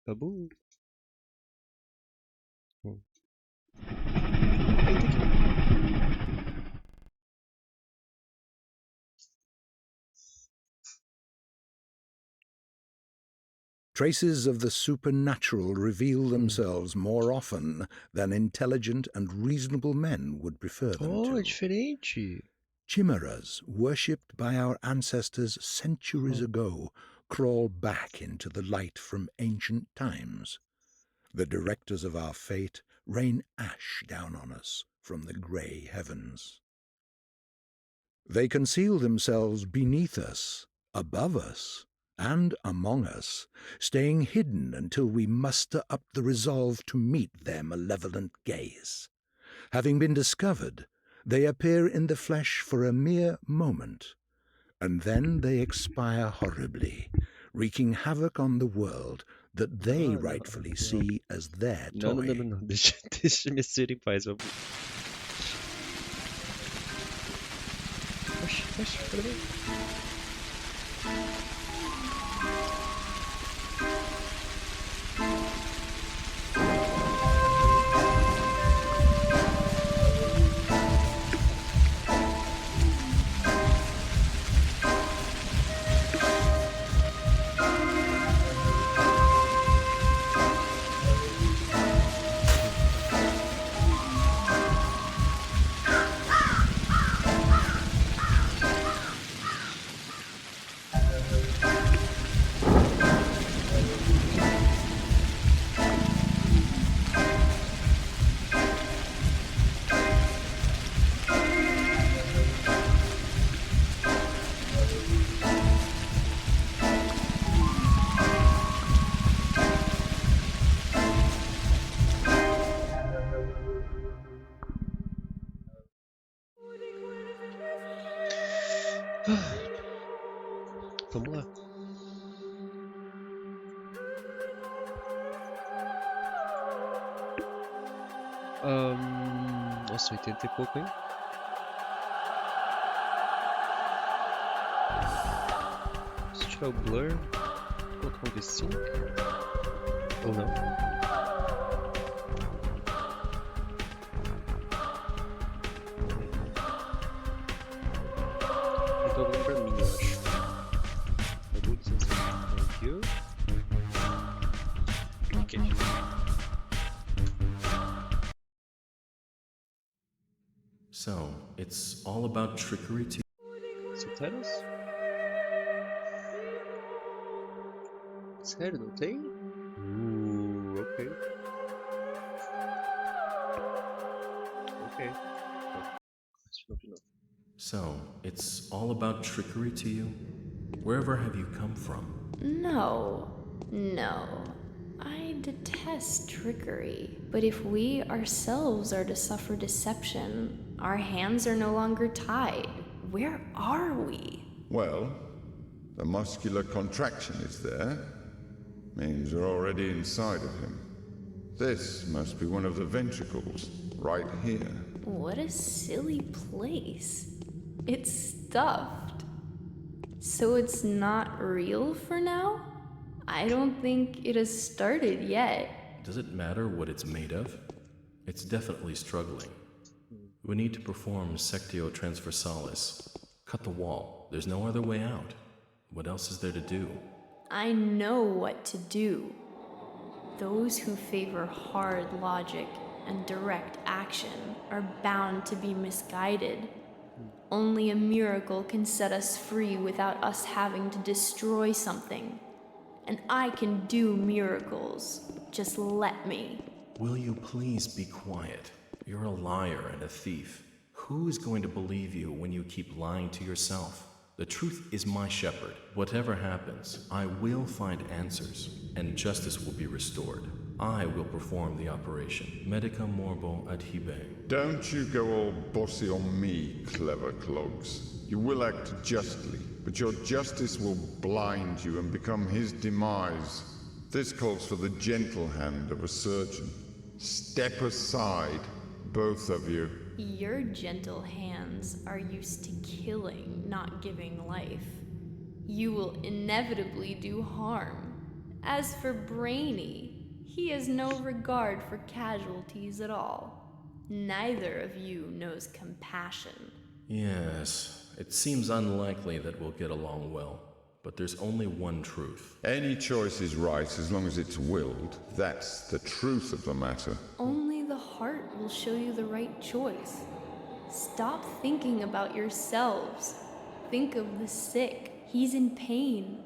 Babu. Hmm. Traces of the supernatural reveal themselves more often than intelligent and reasonable men would prefer them Oh, é to. diferente. Chimeras, worshipped by our ancestors centuries ago, crawl back into the light from ancient times. The directors of our fate rain ash down on us from the grey heavens. They conceal themselves beneath us, above us, and among us, staying hidden until we muster up the resolve to meet their malevolent gaze. Having been discovered, they appear in the flesh for a mere moment, and then they expire horribly, wreaking havoc on the world that they Ah, não, rightfully não. see as their Não, não, não, toy. não, não. Deixa me ser em paz, Babu. Oxi, oxi, peraí. Vamos lá. Nossa, 80 e pouco, hein? Se tirar o blur, colocar um V5 ou não? Ele tá olhando pra mim, eu acho. Babu, licença. Thank you. Ok. So, it's all about trickery to Subtitles? Sério, não tem? Ok. Ok. De novo. So, it's all about trickery to you? Wherever have you come from? No, no. I detest trickery. But if we ourselves are to suffer deception, our hands are no longer tied. Where are we? Well, the muscular contraction is there. Means you're already inside of him. This must be one of the ventricles, right here. What a silly place. It's stuffed. So it's not real for now? I don't think it has started yet. Does it matter what it's made of? It's definitely struggling. We need to perform sectio transversalis. Cut the wall. There's no other way out. What else is there to do? I know what to do. Those who favor hard logic and direct action are bound to be misguided. Only a miracle can set us free without us having to destroy something. And I can do miracles. Just let me. Will you please be quiet? You're a liar and a thief. Who is going to believe you when you keep lying to yourself? The truth is my shepherd. Whatever happens, I will find answers, and justice will be restored. I will perform the operation. Medica morbo adhibe. Don't you go all bossy on me, clever clogs. You will act justly, but your justice will blind you and become his demise. This calls for the gentle hand of a surgeon. Step aside, both of you. Your gentle hands are used to killing, not giving life. You will inevitably do harm. As for Brainy, he has no regard for casualties at all. Neither of you knows compassion. Yes, it seems unlikely that we'll get along well, but there's only one truth. Any choice is right as long as it's willed. That's the truth of the matter. Only the heart will show you the right choice. Stop thinking about yourselves. Think of the sick. He's in pain.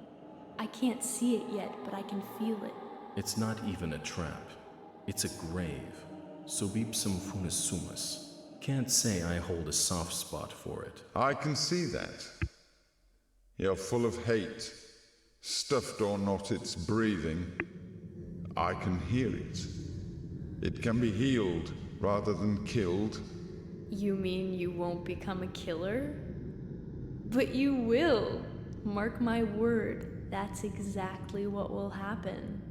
I can't see it yet, but I can feel it. It's not even a trap. It's a grave. Subipsum funisumus. Can't say I hold a soft spot for it. I can see that. You're full of hate. Stuffed or not, it's breathing. I can hear it. It can be healed rather than killed. You mean you won't become a killer? But you will. Mark my word, that's exactly what will happen.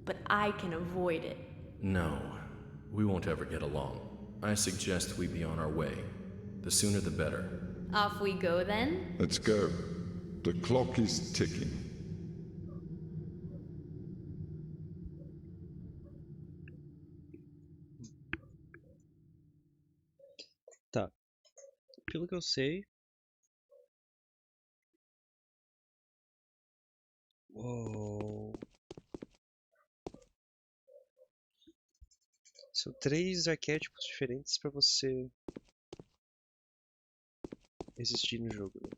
But I can avoid it. No, we won't ever get along. I suggest we be on our way. The sooner the better. Off we go then? Let's go. The clock is ticking. Tá. Pelo que eu sei. Uou. São 3 arquétipos diferentes para você existir no jogo. Né?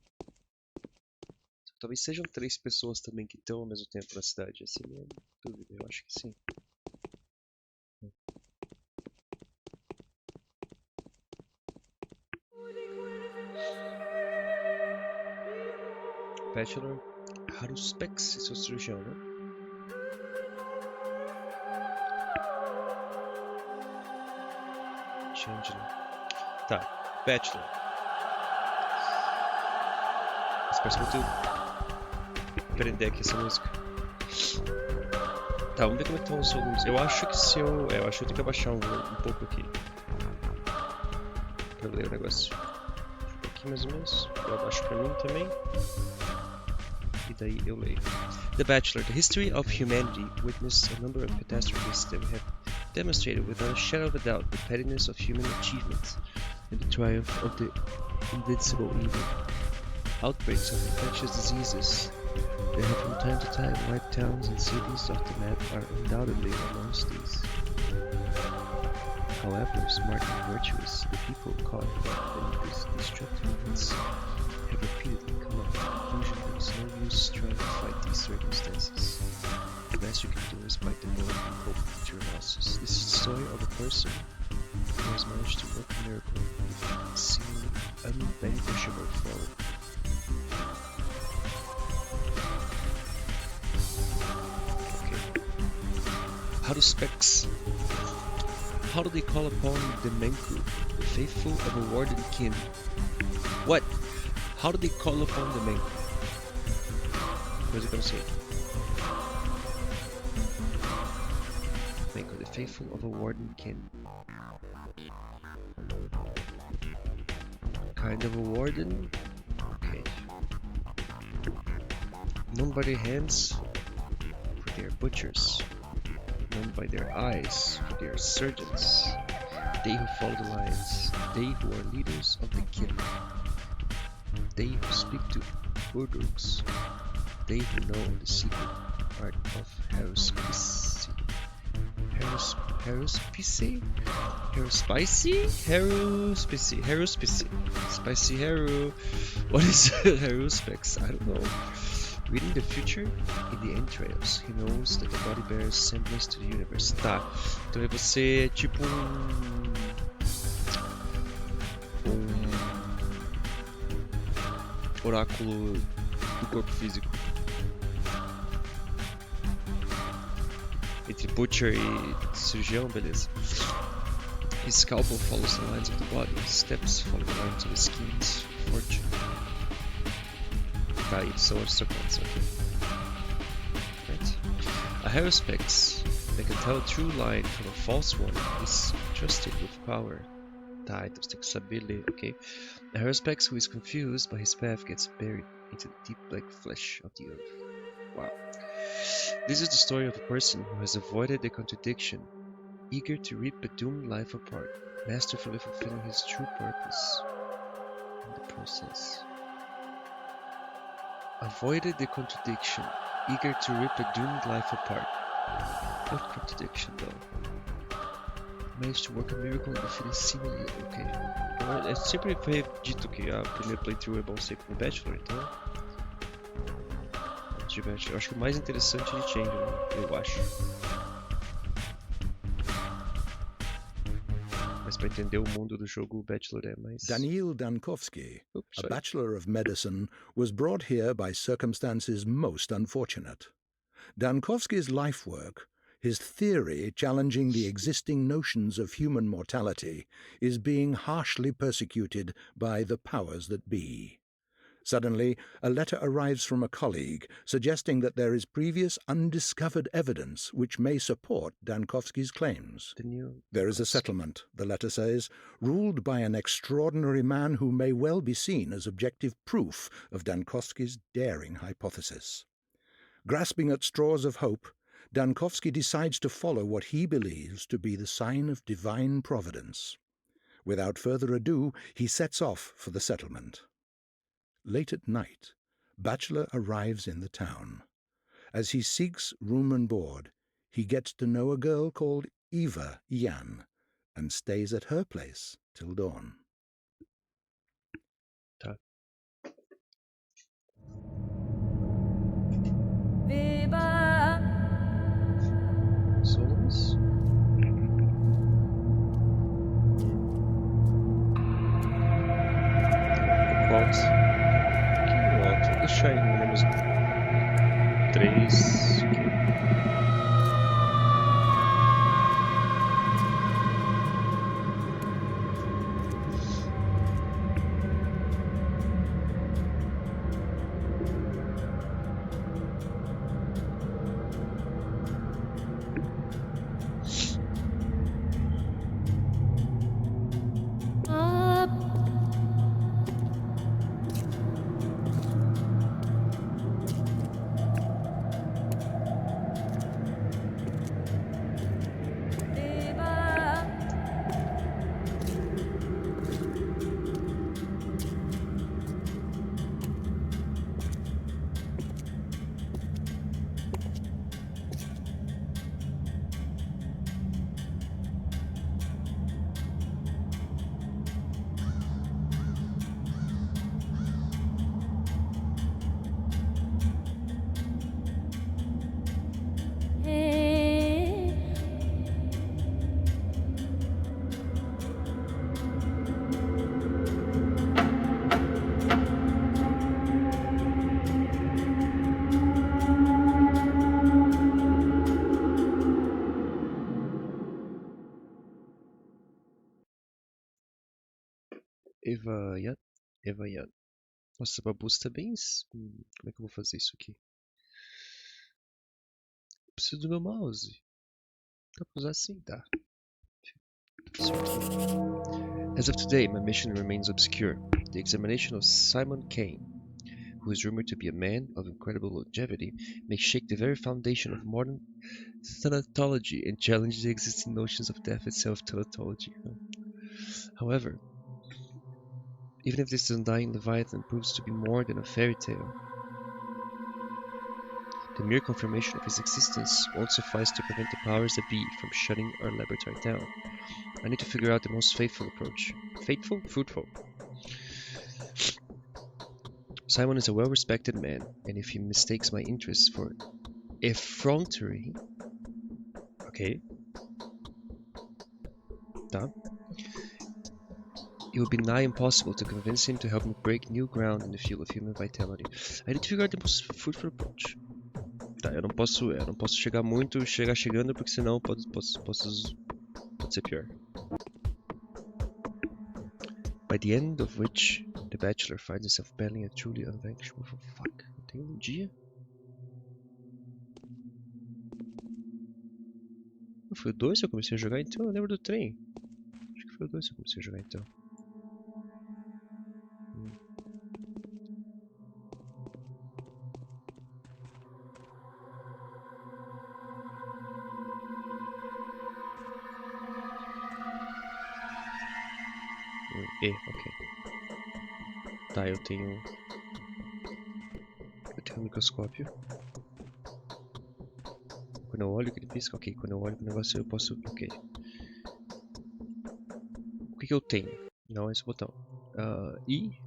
Talvez sejam 3 pessoas também que estão ao mesmo tempo na cidade. Essa é a minha dúvida. Eu acho que sim. Bachelor Haruspex, esse é o cirurgião, né? Changeling. Tá, Bachelor. Mas parece muito aprender aqui essa música. Tá, vamos ver como é que estão os volumes. Eu acho que se eu... eu acho que eu tenho que abaixar um pouco aqui. Pra eu ler o negócio. Aqui mais ou menos. Eu abaixo pra mim também. E daí eu leio. The Bachelor. The history of humanity witnessed a number of catastrophes that have demonstrated without a shadow of a doubt the pettiness of human achievement and the triumph of the invincible evil. Outbreaks of infectious diseases that have from time to time wiped towns and cities off the map are undoubtedly amongst these. However, smart and virtuous, the people caught in these destructive events have repeatedly come up with the conclusion that it's no use trying to fight these circumstances. The best you can do is bite the bullet and cope with your losses. This is the story of a person who has managed to work a miracle with a seemingly unvanquishable foe. Okay. How do specs? How do they call upon the Menku, the faithful of a warden kin? What? How do they call upon the Menku? What is it gonna say? Menku, the faithful of a warden kin. Kind of a warden? Okay. Known by their hands, for their butchers. Known by their eyes, for their surgeons. They who follow the lines. They who are leaders of the kin. They who speak to Urduks. They who know the secret art of haruspice. Haruspice? Spicy haru. What is haruspex? I don't know. Reading the future in the entrails, he knows that the body bears semblance to the universe. Tá, então é você tipo oráculo do corpo físico. Entre butcher e cirurgião, beleza. His scalpel follows the lines of the body, his steps follow the lines of the skin's fortune. Tá, e são outros trocados, ok. Right. A haruspex that can tell a true line from a false one is trusted with power. Tá, então você tem que saber ler, ok? A haruspex who is confused by his path gets buried into the deep black flesh of the earth. Wow. This is the story of a person who has avoided the contradiction, eager to rip a doomed life apart, masterfully fulfilling his true purpose in the process. Avoided the contradiction, eager to rip a doomed life apart. What contradiction, though? Managed to work a miracle and defeat a seemingly okay. É sempre foi dito que a primeira playthrough é bom ser como Bachelor, então. De Bachelor. Eu acho que o mais interessante é de Change, né? Eu acho. Mas para entender o mundo do jogo, o Bachelor é mais. Daniil Dankovsky, Oops, a sorry. Bachelor of Medicine, was brought here by circumstances most unfortunate. Dankovsky's life work, his theory challenging the existing notions of human mortality, is being harshly persecuted by the powers that be. Suddenly, a letter arrives from a colleague suggesting that there is previous undiscovered evidence which may support Dankovsky's claims. There is a settlement, the letter says, ruled by an extraordinary man who may well be seen as objective proof of Dankovsky's daring hypothesis. Grasping at straws of hope, Dankovsky decides to follow what he believes to be the sign of divine providence. Without further ado, he sets off for the settlement. Late at night, Bachelor arrives in the town. As he seeks room and board, he gets to know a girl called Eva Jan and stays at her place till dawn. Tá. Solos. Quantos? Que alto. Vou deixar em menos 3. Eva Yan. Nossa, Babu tá bem. Como é que eu vou fazer isso aqui? Preciso do meu mouse. Dá pra usar assim? Tá. As of today, my mission remains obscure. The examination of Simon Kane, who is rumored to be a man of incredible longevity, may shake the very foundation of modern thanatology and challenge the existing notions of death itself. Thanatology. However, even if this undying Leviathan proves to be more than a fairy tale, the mere confirmation of his existence won't suffice to prevent the powers that be from shutting our laboratory down. I need to figure out the most faithful approach. Faithful? Fruitful. Simon is a well-respected man, and if he mistakes my interest for effrontery... Okay. Tá. It would be nigh impossible to convince him to help me break new ground in the field of human vitality. I need to figure out the most fruitful approach. Tá, eu não posso chegar chegando, porque senão pode ser pior. By the end of which, the Bachelor finds himself battling a truly unvanquishable fuck. Tem dia? Foi o 2 que eu comecei a jogar, então eu lembro do trem. Acho que foi o 2 que eu comecei a jogar, então. E, ok. Tá, eu tenho um microscópio. Quando eu olho que ele pisca, ok. Quando eu olho o negócio eu posso, ok. O que eu tenho? Não é esse botão. I.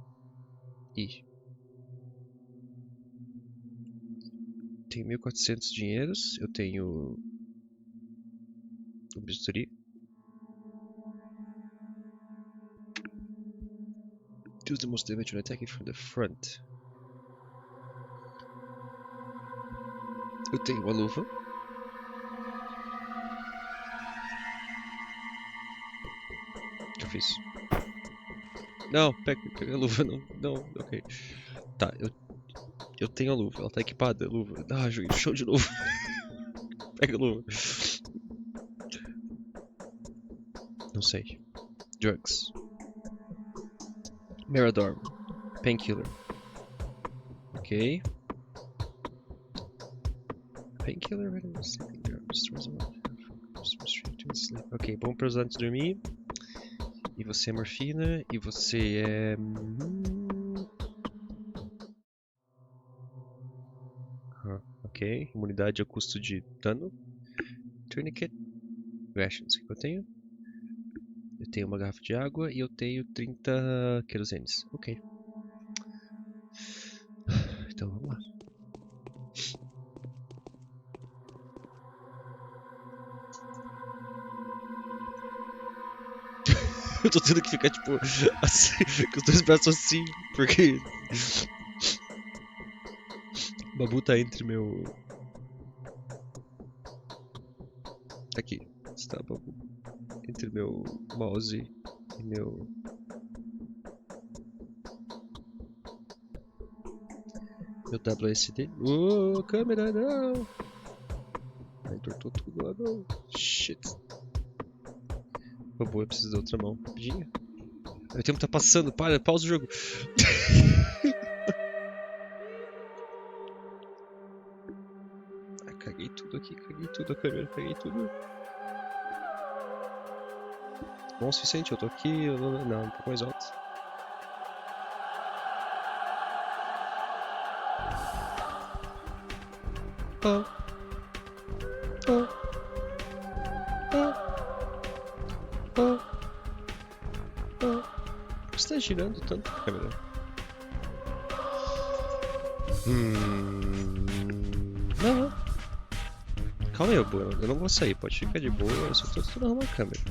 Tenho 1.400 dinheiros. Eu tenho um bisturi. Use the most damage when attacking from the front. Eu tenho uma luva. O que eu fiz? Não, pega a luva, não, ok. Tá, eu tenho a luva, ela tá equipada, a luva. Ah, juiz, show de novo. Pega a luva. Não sei. Drugs. Melhor. Painkiller. Ok. Painkiller, ok, bom pra usar antes de dormir. E você é morfina. E você é. Ok. Imunidade a custo de dano. Tourniquet. Rations. O que eu tenho? Eu tenho uma garrafa de água e eu tenho 30 querosenes. Ok. Então vamos lá. Eu tô tendo que ficar tipo assim, com os dois braços assim, porque o Babu tá entre meu. Aqui, está Babu. Entre meu mouse e meu. Meu WSD. Ô, câmera, não! Ai, entortou tudo lá, não. Shit. Babu, eu preciso da outra mão. Rapidinho. Meu tempo tá passando, pausa o jogo. Ai, caguei tudo aqui, caguei tudo a câmera, caguei tudo. Bom o suficiente, eu tô aqui, não, um pouco mais alto. Oh. Oh. Oh. Oh. Oh. Por que você tá girando tanto a câmera? Não. Calma aí, boa. Eu não vou sair, pode ficar de boa, eu só tô tentando arrumar a câmera.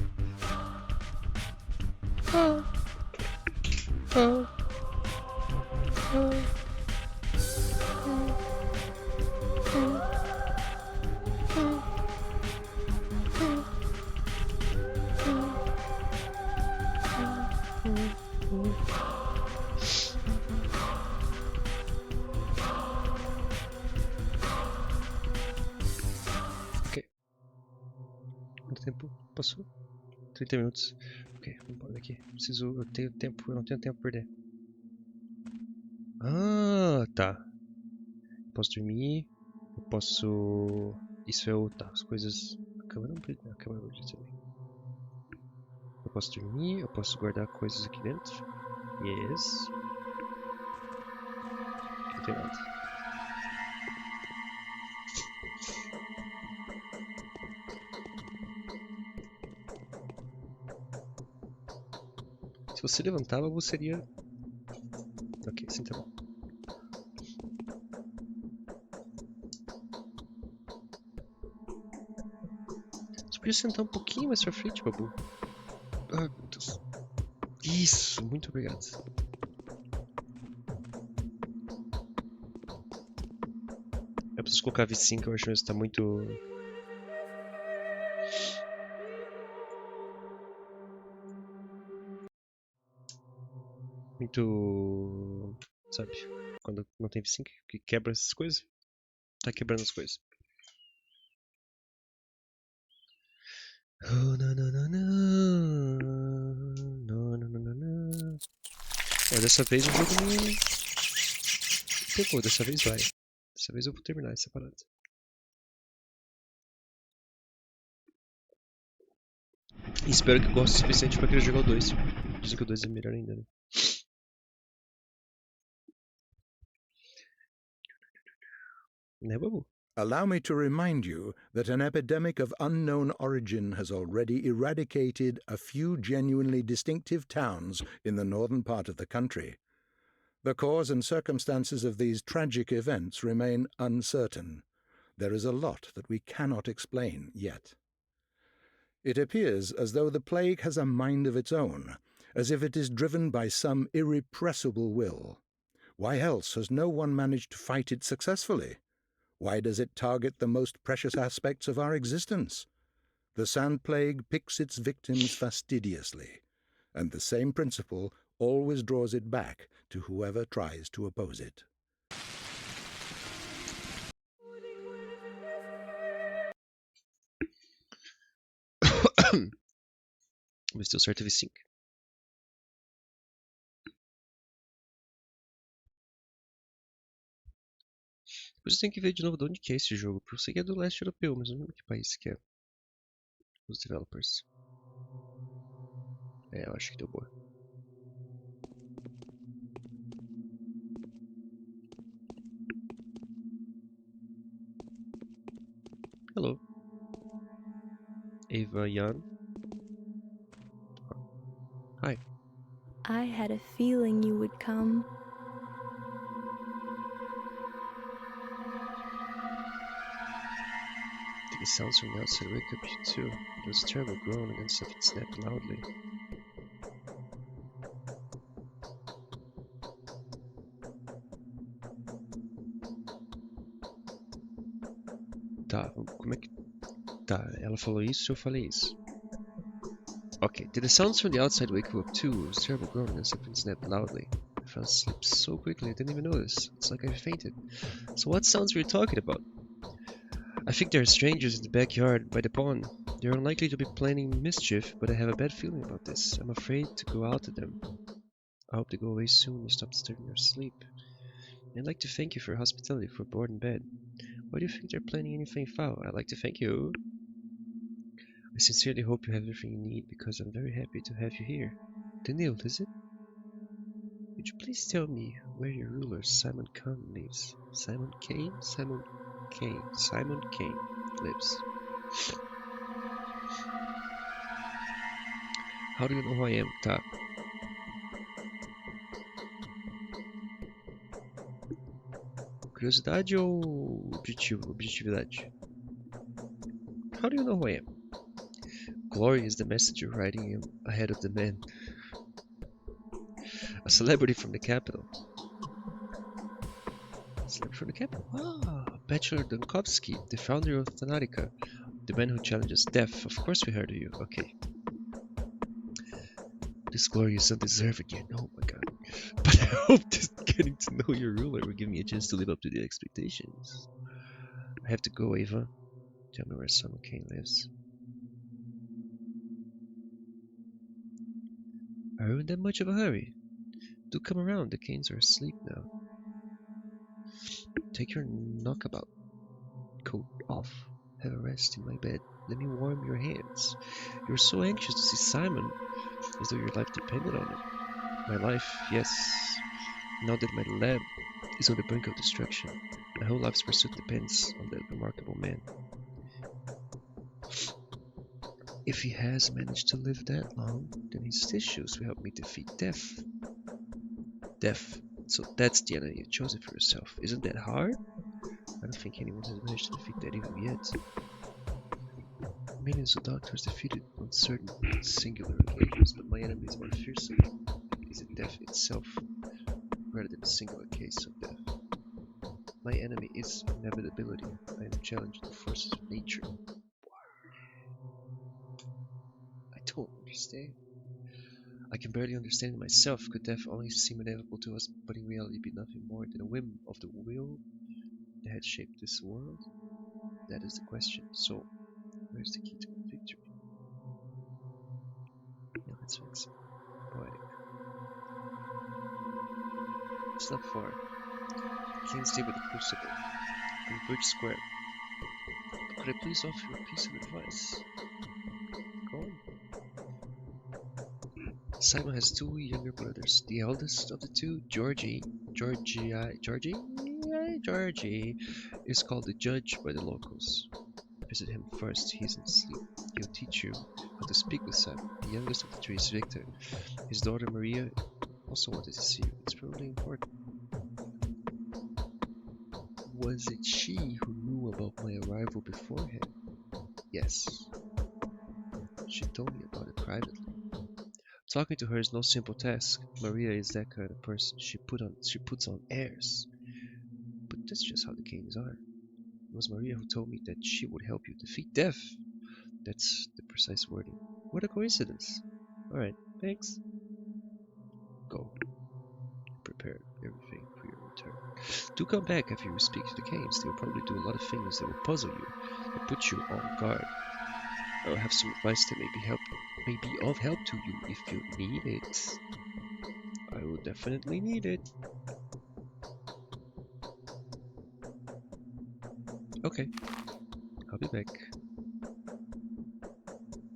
Ok. Quanto tempo passou? 30 minutos. Ok, vamos embora daqui. Eu tenho tempo, eu não tenho tempo a perder. Ah, tá. Eu posso dormir. Eu posso. Isso é o. Tá, as coisas. A câmera não brilha. A câmera brilha também. Eu posso dormir. Eu posso guardar coisas aqui dentro. Yes. Aqui não tem nada. Se você levantava, você seria. Ok, assim tá bom. Você podia sentar um pouquinho mais pra frente, Babu. Ah, meu Deus. Isso, muito obrigado. Eu preciso colocar V5, eu acho que isso tá muito. Muito. Sabe? Quando não tem V5, que quebra essas coisas. Tá quebrando as coisas. Oh, não, não, não, não. Não, não, não, não, não. Ó, dessa vez o jogo me pegou, dessa vez vai. Dessa vez eu vou terminar essa parada. E espero que goste o suficiente pra querer jogar o 2. Dizem que o 2 é melhor ainda, né? Né, Babu? Allow me to remind you that an epidemic of unknown origin has already eradicated a few genuinely distinctive towns in the northern part of the country. The cause and circumstances of these tragic events remain uncertain. There is a lot that we cannot explain yet. It appears as though the plague has a mind of its own, as if it is driven by some irrepressible will. Why else has no one managed to fight it successfully? Why does it target the most precious aspects of our existence? The sand plague picks its victims fastidiously, and the same principle always draws it back to whoever tries to oppose it. Mas deu certo V5. Depois eu tenho que ver de novo de onde que é esse jogo. Eu sei que é do leste europeu, mas eu não lembro que país que é. Os developers. É, eu acho que deu boa. Hello. Ava Yan. Hi. I had a feeling you would come. The sounds from the outside wake up you too. There was a terrible groan and then something snapped loudly. Tá, como é que... Tá, ela falou isso, eu falei isso. Okay, did the sounds from the outside wake you up too? It was a terrible groan and then something snapped loudly. I fell asleep so quickly I didn't even notice. It's like I fainted. So what sounds were you talking about? I think there are strangers in the backyard by the pond. They're unlikely to be planning mischief, but I have a bad feeling about this. I'm afraid to go out to them. I hope they go away soon and stop disturbing our sleep. I'd like to thank you for your hospitality for board and bed. Why do you think they're planning anything foul? I'd like to thank you. I sincerely hope you have everything you need because I'm very happy to have you here. Daniil, is it? Would you please tell me where your ruler Simon Khan lives? Simon Kane? Simon Kane. Simon Kane lives. How do you know who I am? Tá. Curiosidade ou objetividade? How do you know who I am? Glory is the messenger riding ahead of the man. A celebrity from the capital. Celebrity from the capital? Ah, Bachelor Donkovsky, the founder of Pathologic, the man who challenges death. Of course we heard of you. Okay. This glory is undeserved yet. Oh my god. But I hope this getting to know your ruler will give me a chance to live up to the expectations. I have to go, Ava. Tell me where Simon Kane lives. Are you in that much of a hurry? Do come around, the Kanes are asleep now. Take your knockabout coat off. Have a rest in my bed. Let me warm your hands. You're so anxious to see Simon, as though your life depended on it. My life, yes. Now that my lab is on the brink of destruction, my whole life's pursuit depends on that remarkable man. If he has managed to live that long, then his tissues will help me defeat death. Death. So that's the enemy you've chosen for yourself. Isn't that hard? I don't think anyone has managed to defeat that evil yet. Millions of doctors defeated on certain singular occasions, but my enemy is more fearsome. Is it death itself, rather than a singular case of death? My enemy is inevitability. I am challenging the forces of nature. I don't understand. I can barely understand it myself. Could death only seem inevitable to us, but in reality be nothing more than a whim of the will that had shaped this world? That is the question. So, where's the key to my victory? Yeah, let's fix it. Poetic. It's not far. I can't stay with the crucible. On Bridge Square. But could I please offer you a piece of advice? Go on. Simon has two younger brothers. The eldest of the two, Georgie, is called the judge by the locals. Visit him first, he isn't asleep. He'll teach you how to speak with Simon. The youngest of the three is Victor. His daughter Maria also wanted to see you. It's probably important. Was it she who knew about my arrival beforehand? Yes. She told me about it privately. Talking to her is no simple task. Maria is that kind of person. She puts on airs. But that's just how the games are. It was Maria who told me that she would help you defeat death. That's the precise wording. What a coincidence. Alright, thanks. Go. Prepare everything for your return. Do come back after you speak to the Canes. They will probably do a lot of things that will puzzle you and put you on guard. I will have some advice that may be of help to you if you need it. I will definitely need it. Okay, I'll be back.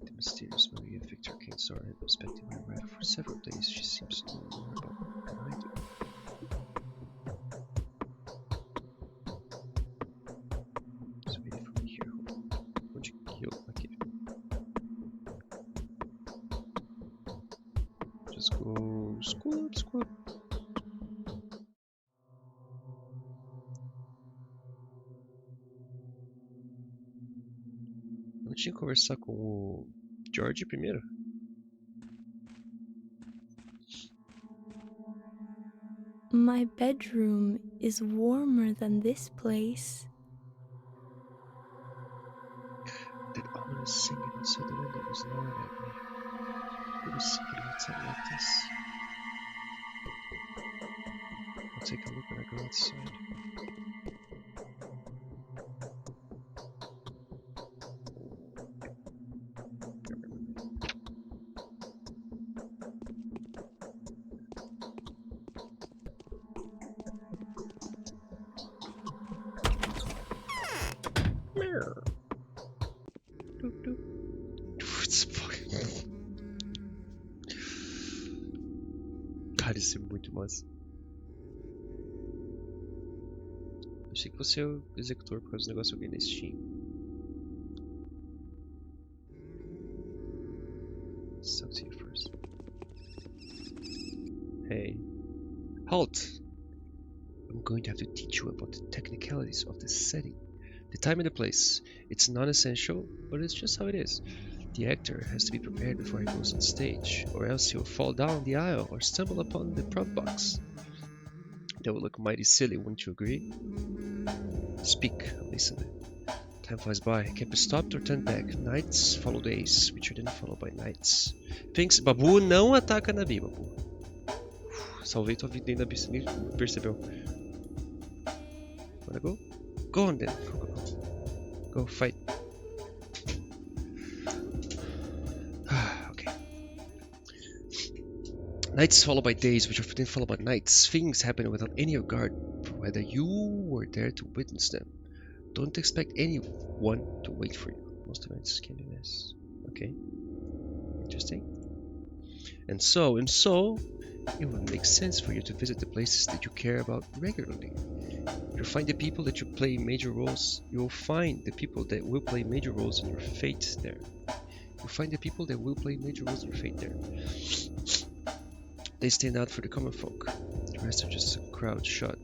The mysterious Maria Victor Kainsar had been spending my rider for several days. She seems to know more about me than I do. It's waiting for me here. Won't you kill my kid? Just go school up, school up. Eu tinha que conversar com o George primeiro. My bedroom is warmer than this place. That ominous singing outside the window was gnawing at me. Who was singing outside like this? I'll take a look when I go outside. It's fucking. Cara, isso é muito massa. Eu achei que você é o executor por causa do negócio que eu ganhei na Steam. Sucks you first. Hey. Halt! I'm going to have to teach you about the technicalities of this setting. The time and the place. It's non-essential, but it's just how it is. The actor has to be prepared before he goes on stage, or else he'll fall down the aisle or stumble upon the prop box. That would look mighty silly, wouldn't you agree? Speak, I'm listening. Time flies by. Can't be stopped or turned back. Nights follow days, which are then followed by nights. Things... Babu, não ataca na Bi, Babu. Salvei tua vida ainda, você nem percebeu. Wanna go? Go on then. Go. Go fight. Okay. Nights followed by days, which are then followed by nights. Things happen without any regard for whether you were there to witness them. Don't expect anyone to wait for you. Most events can be this. Okay. Interesting. And so, it would make sense for you to visit the places that you care about regularly. You'll find the people that you play major roles. You'll find the people that will play major roles in your fate there. You'll find the people that will play major roles in your fate there. They stand out for the common folk. The rest are just a crowd shot,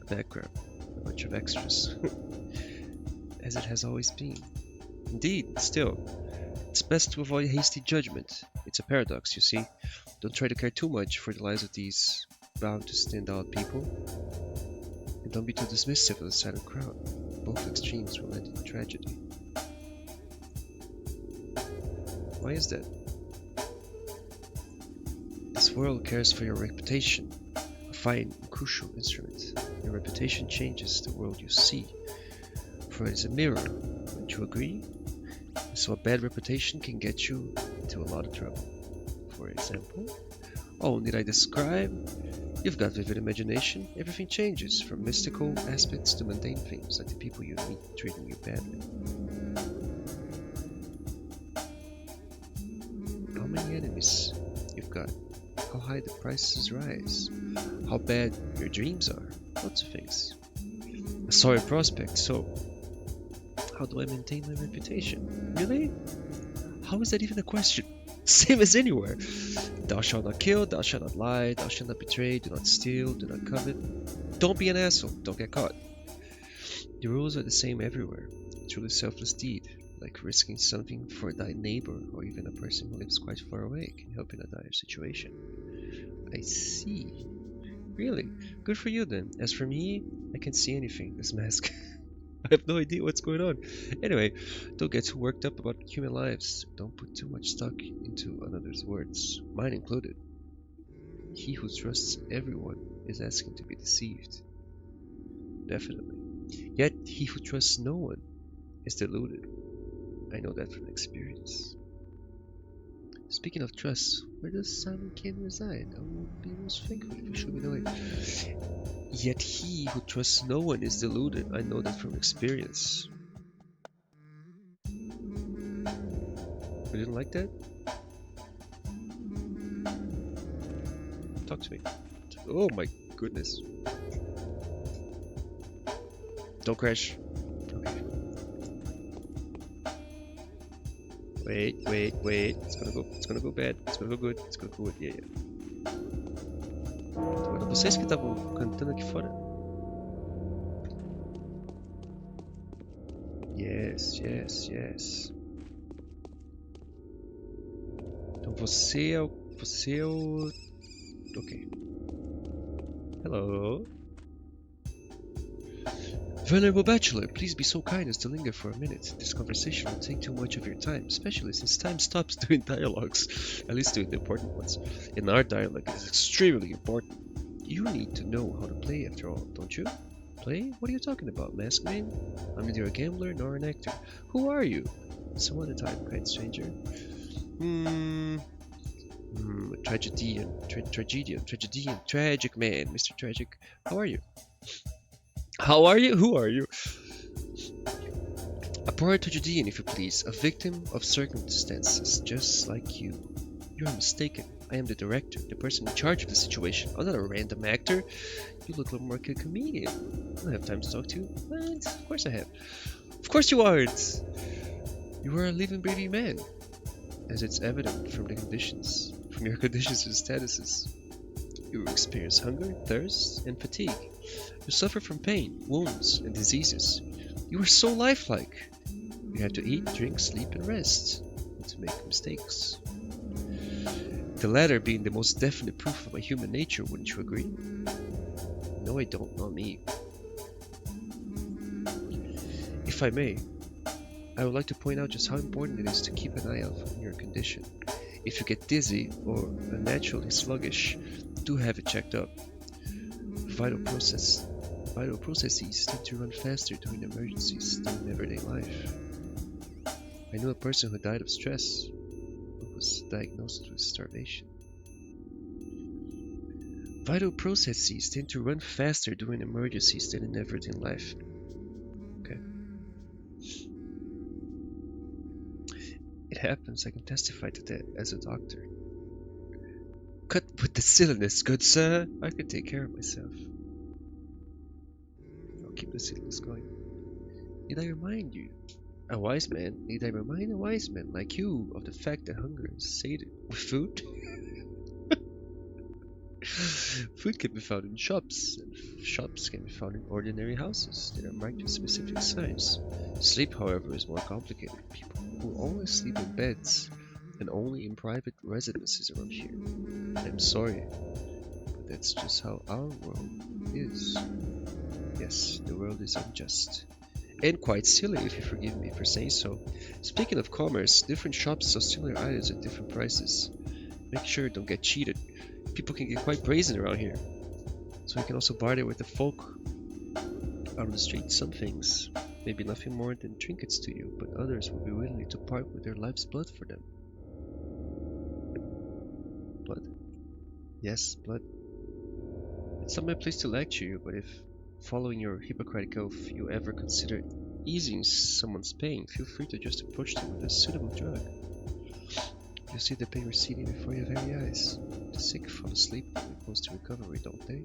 a background, a bunch of extras. As it has always been. Indeed, still, it's best to avoid hasty judgment. It's a paradox, you see. Don't try to care too much for the lives of these bound to stand out people. And don't be too dismissive of the silent crowd. Both extremes will end in tragedy. Why is that? This world cares for your reputation, a fine and crucial instrument. Your reputation changes the world you see, for it is a mirror. Wouldn't you agree? So a bad reputation can get you into a lot of trouble. For example, oh, need I describe? You've got vivid imagination. Everything changes, from mystical aspects to mundane things, like the people you meet treating you badly. How many enemies you've got? how high the prices rise, how bad your dreams are, lots of things. A sorry prospect, so how do I maintain my reputation? Really? How is that even a question? Same as anywhere. Thou shalt not kill, thou shalt not lie, thou shalt not betray, do not steal, do not covet. Don't be an asshole, don't get caught. The rules are the same everywhere. A truly selfless deed, like risking something for thy neighbor or even a person who lives quite far away, can help in a dire situation. I see. Really? Good for you then. As for me, I can't see anything, this mask. I have no idea what's going on. Anyway, don't get too worked up about human lives. Don't put too much stock into another's words, mine included. He who trusts everyone is asking to be deceived. Definitely. Yet he who trusts no one is deluded. I know that from experience. Speaking of trust, where does Simon King reside? I would be most thankful if you should be knowing. Yet he who trusts no one is deluded. I know that from experience. You didn't like that? Talk to me. Oh my goodness. Don't crash. Okay. Wait. It's gonna go bad. It's gonna go good. It's gonna go good. Yeah. Agora, vocês que estavam cantando aqui fora. Yes. Então você é o... Ok. Hello. Venerable Bachelor, please be so kind as to linger for a minute. This conversation will take too much of your time, especially since time stops during dialogues, at least during the important ones. And our dialogue is extremely important. You need to know how to play after all, don't you? Play? What are you talking about, masked man? I'm neither a gambler nor an actor. Who are you? Some other time, kind stranger. Tragedian, tragic man, Mr. Tragic. How are you? How are you? Who are you? A poor tragedian, if you please, a victim of circumstances, just like you. You are mistaken. I am the director, the person in charge of the situation. I'm not a random actor. You look more like a comedian. I don't have time to talk to you. What? Of course I have. Of course you aren't. You are a living, breathing man, as it's evident from your conditions and statuses. You experience hunger, thirst, and fatigue. You suffer from pain, wounds, and diseases. You are so lifelike. You have to eat, drink, sleep, and rest, and to make mistakes. The latter being the most definite proof of my human nature, wouldn't you agree? No, I don't, not me. If I may, I would like to point out just how important it is to keep an eye out on your condition. If you get dizzy or unnaturally sluggish, do have it checked up. Vital processes tend to run faster during emergencies than in everyday life. I knew a person who died of stress, who was diagnosed with starvation. Vital processes tend to run faster during emergencies than in everyday life. Okay. It happens, I can testify to that as a doctor. Cut with the silliness, good sir. I can take care of myself. I'll keep the silliness going. Need I remind you, a wise man, need I remind a wise man like you of the fact that hunger is sated with food? Food can be found in shops, and shops can be found in ordinary houses that are marked with specific signs. Sleep, however, is more complicated. People who only sleep in beds and only in private residences around here. I'm sorry, but that's just how our world is. Yes, the world is unjust. And quite silly, if you forgive me for saying so. Speaking of commerce, different shops sell similar items at different prices. Make sure don't get cheated. People can get quite brazen around here. So you can also barter with the folk out on the street. Some things may be nothing more than trinkets to you, but others will be willing to part with their life's blood for them. Blood? Yes, blood. It's not my place to lecture you, but if, following your Hippocratic oath, you ever consider easing someone's pain, feel free to just approach them with a suitable drug. You'll see the pain receding before your very eyes. The sick fall asleep when close to recovery, don't they?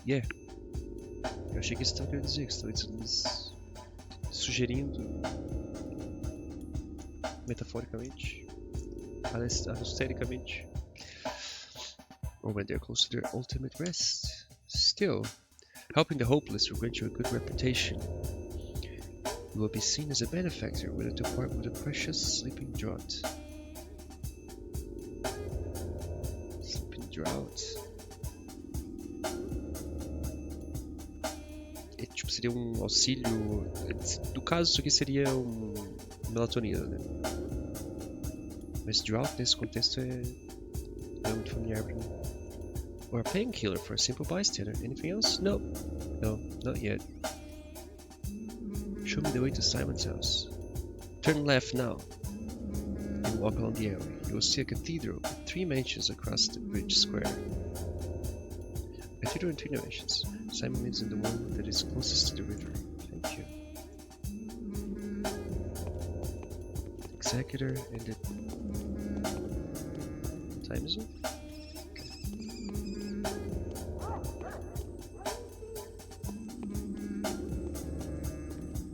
Yeah. Eu achei que isso estava querendo dizer que eles sugerindo metaforicamente, apostericamente, or when they're close to their ultimate rest. Still, helping the hopeless will grant you a good reputation. You will be seen as a benefactor willing to part with a precious sleeping draught. Sleeping draught. É, tipo, seria um auxílio. No caso, isso aqui seria melatonina, né? Mas draught nesse contexto não é muito familiar pra mim. Or a painkiller for a simple bystander. Anything else? No. No, not yet. Show me the way to Simon's house. Turn left now and walk along the alley. You will see a cathedral with 3 mansions across the bridge square. A cathedral in 3 dimensions. Simon lives in the one that is closest to the river. Thank you. Executor and the time is up.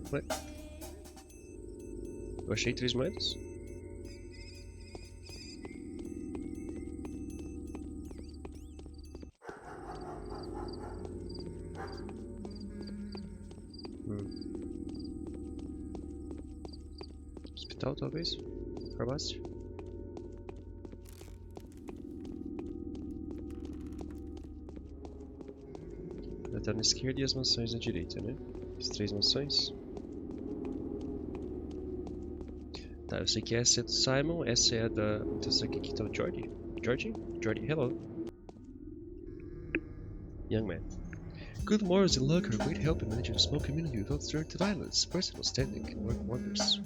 What? Eu achei 3 moedas? Hospital, talvez? Farmácia? Ela tá na esquerda e as maçãs na direita, né? As 3 maçãs. Tá, eu sei que essa é do Simon, essa é a da... Então essa aqui que tá o Jordi. Jordi? Jordi, hello. Young man. Good morals and luck are a great help in managing a small community without resorting to violence. Personal standing can work wonders.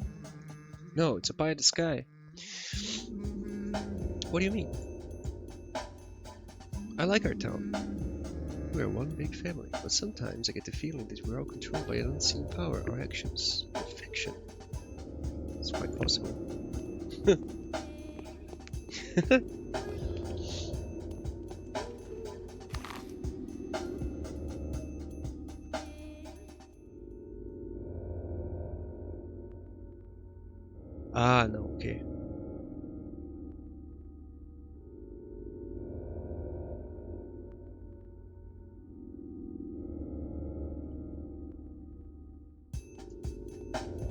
No, it's a pie in the sky. What do you mean? I like our town. We're one big family, but sometimes I get the feeling that we're all controlled by an unseen power or actions. Or fiction. It's quite possible. Ah, não, ok.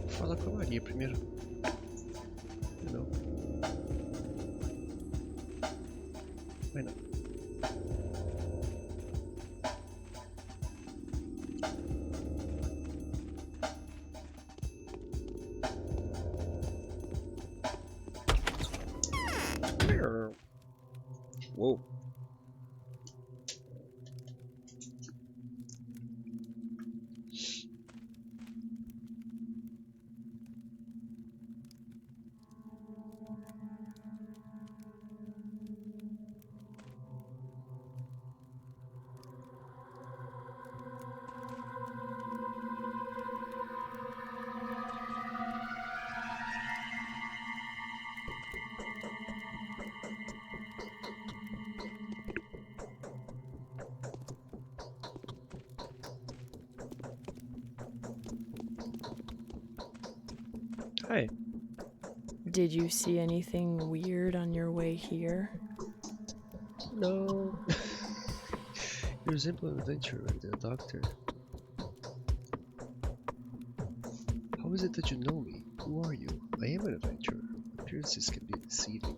Fala com a Maria primeiro. Não. Vai não. Whoa. Hi. Did you see anything weird on your way here? No. You resemble an adventurer rather than a doctor. How is it that you know me? Who are you? I am an adventurer. Appearances can be deceiving.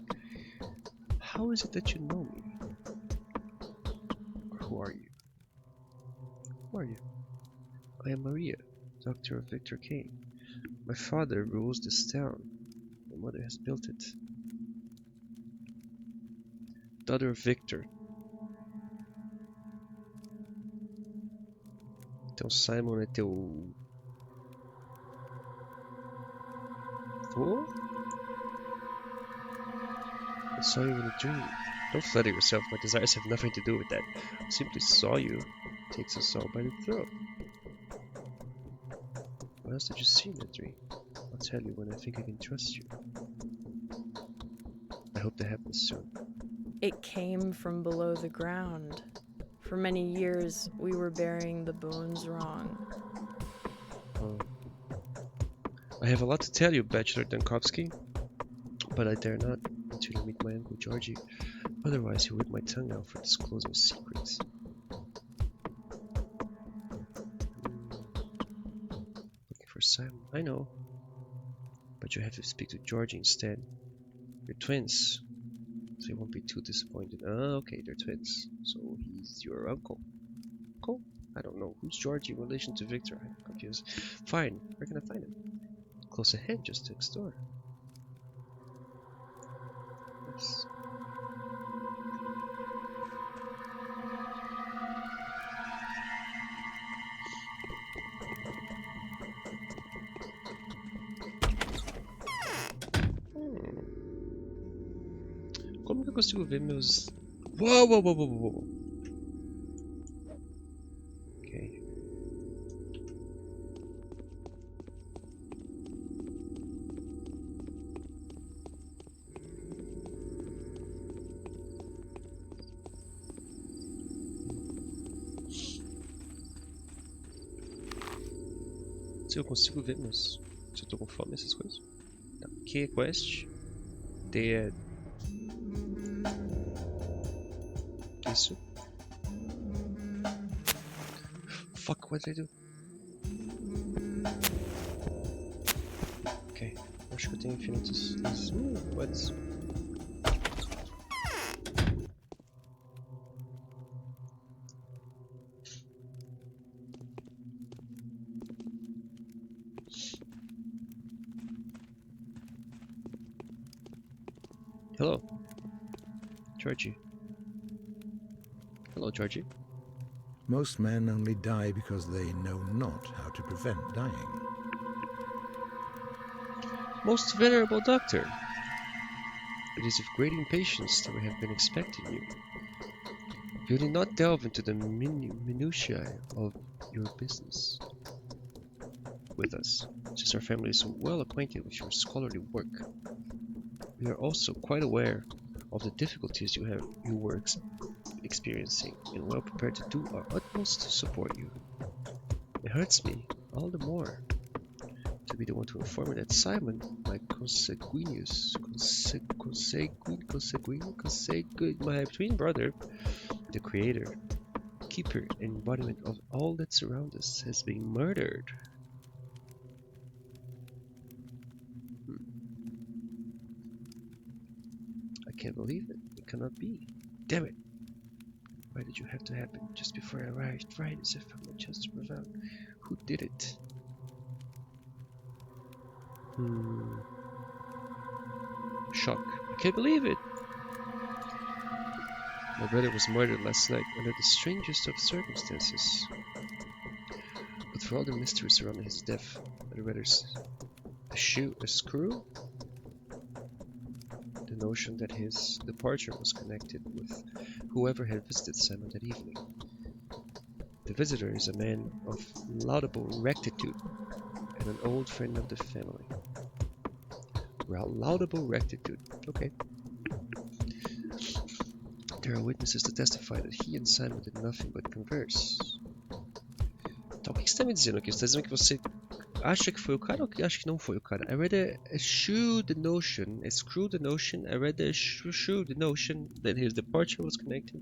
How is it that you know me? Who are you? Who are you? I am Maria, daughter of Victor Kane. My father rules this town. My mother has built it. Daughter of Victor. Então Simon é teu... Oh? I saw you in a dream. Don't flatter yourself, my desires have nothing to do with that. I simply saw you. Takes us all by the throat. What else did you see in that dream? tell you when I think I can trust you. I hope that happens soon. It came from below the ground. For many years, we were burying the bones wrong. Oh. I have a lot to tell you, Bachelor Dankovsky, but I dare not until I meet my uncle Georgie. Otherwise, he'll rip my tongue out for disclosing secrets. Looking for Simon, I know, but you have to speak to Georgie instead. You're twins, so you won't be too disappointed. Ah, okay, they're twins, so he's your uncle. Cool. I don't know. Who's Georgie in relation to Victor? I'm confused. Fine, where can I find him? Close ahead, just next door. Yes. Como que eu consigo ver meus... Uou, uou, uou, uou, uou. Ok. Se eu consigo ver meus... Se eu tô com fome, essas coisas. Tá. Q é quest. D é... Isso. Fuck, what did I do? Ok. Acho que eu tenho infinitos... What? Hello. Georgie. Hello, Georgie. Most men only die because they know not how to prevent dying. Most venerable doctor. It is with great impatience that we have been expecting you. You did not delve into the minutiae of your business with us, since our family is so well acquainted with your scholarly work. We are also quite aware of the difficulties you were experiencing, and well prepared to do our utmost to support you. It hurts me all the more to be the one to inform you that Simon, my my twin brother, the creator, keeper, and embodiment of all that surrounds us, has been murdered. I can't believe it. It cannot be. Damn it. Why did you have to happen just before I arrived? Right as if I'm a chance to prevent. Who did it? Shock. I can't believe it. My brother was murdered last night under the strangest of circumstances. But for all the mystery surrounding his death, I'd rather a screw? The notion that his departure was connected with whoever had visited Simon that evening. The visitor is a man of laudable rectitude and an old friend of the family. Laudable rectitude. Okay. There are witnesses to testify that he and Simon did nothing but converse. Então, o que você está me dizendo aqui? Você está dizendo que você acha que foi o cara ou que acha que não foi o cara? I rather eschew the notion, screw the notion, I rather eschew the notion that his departure was connected.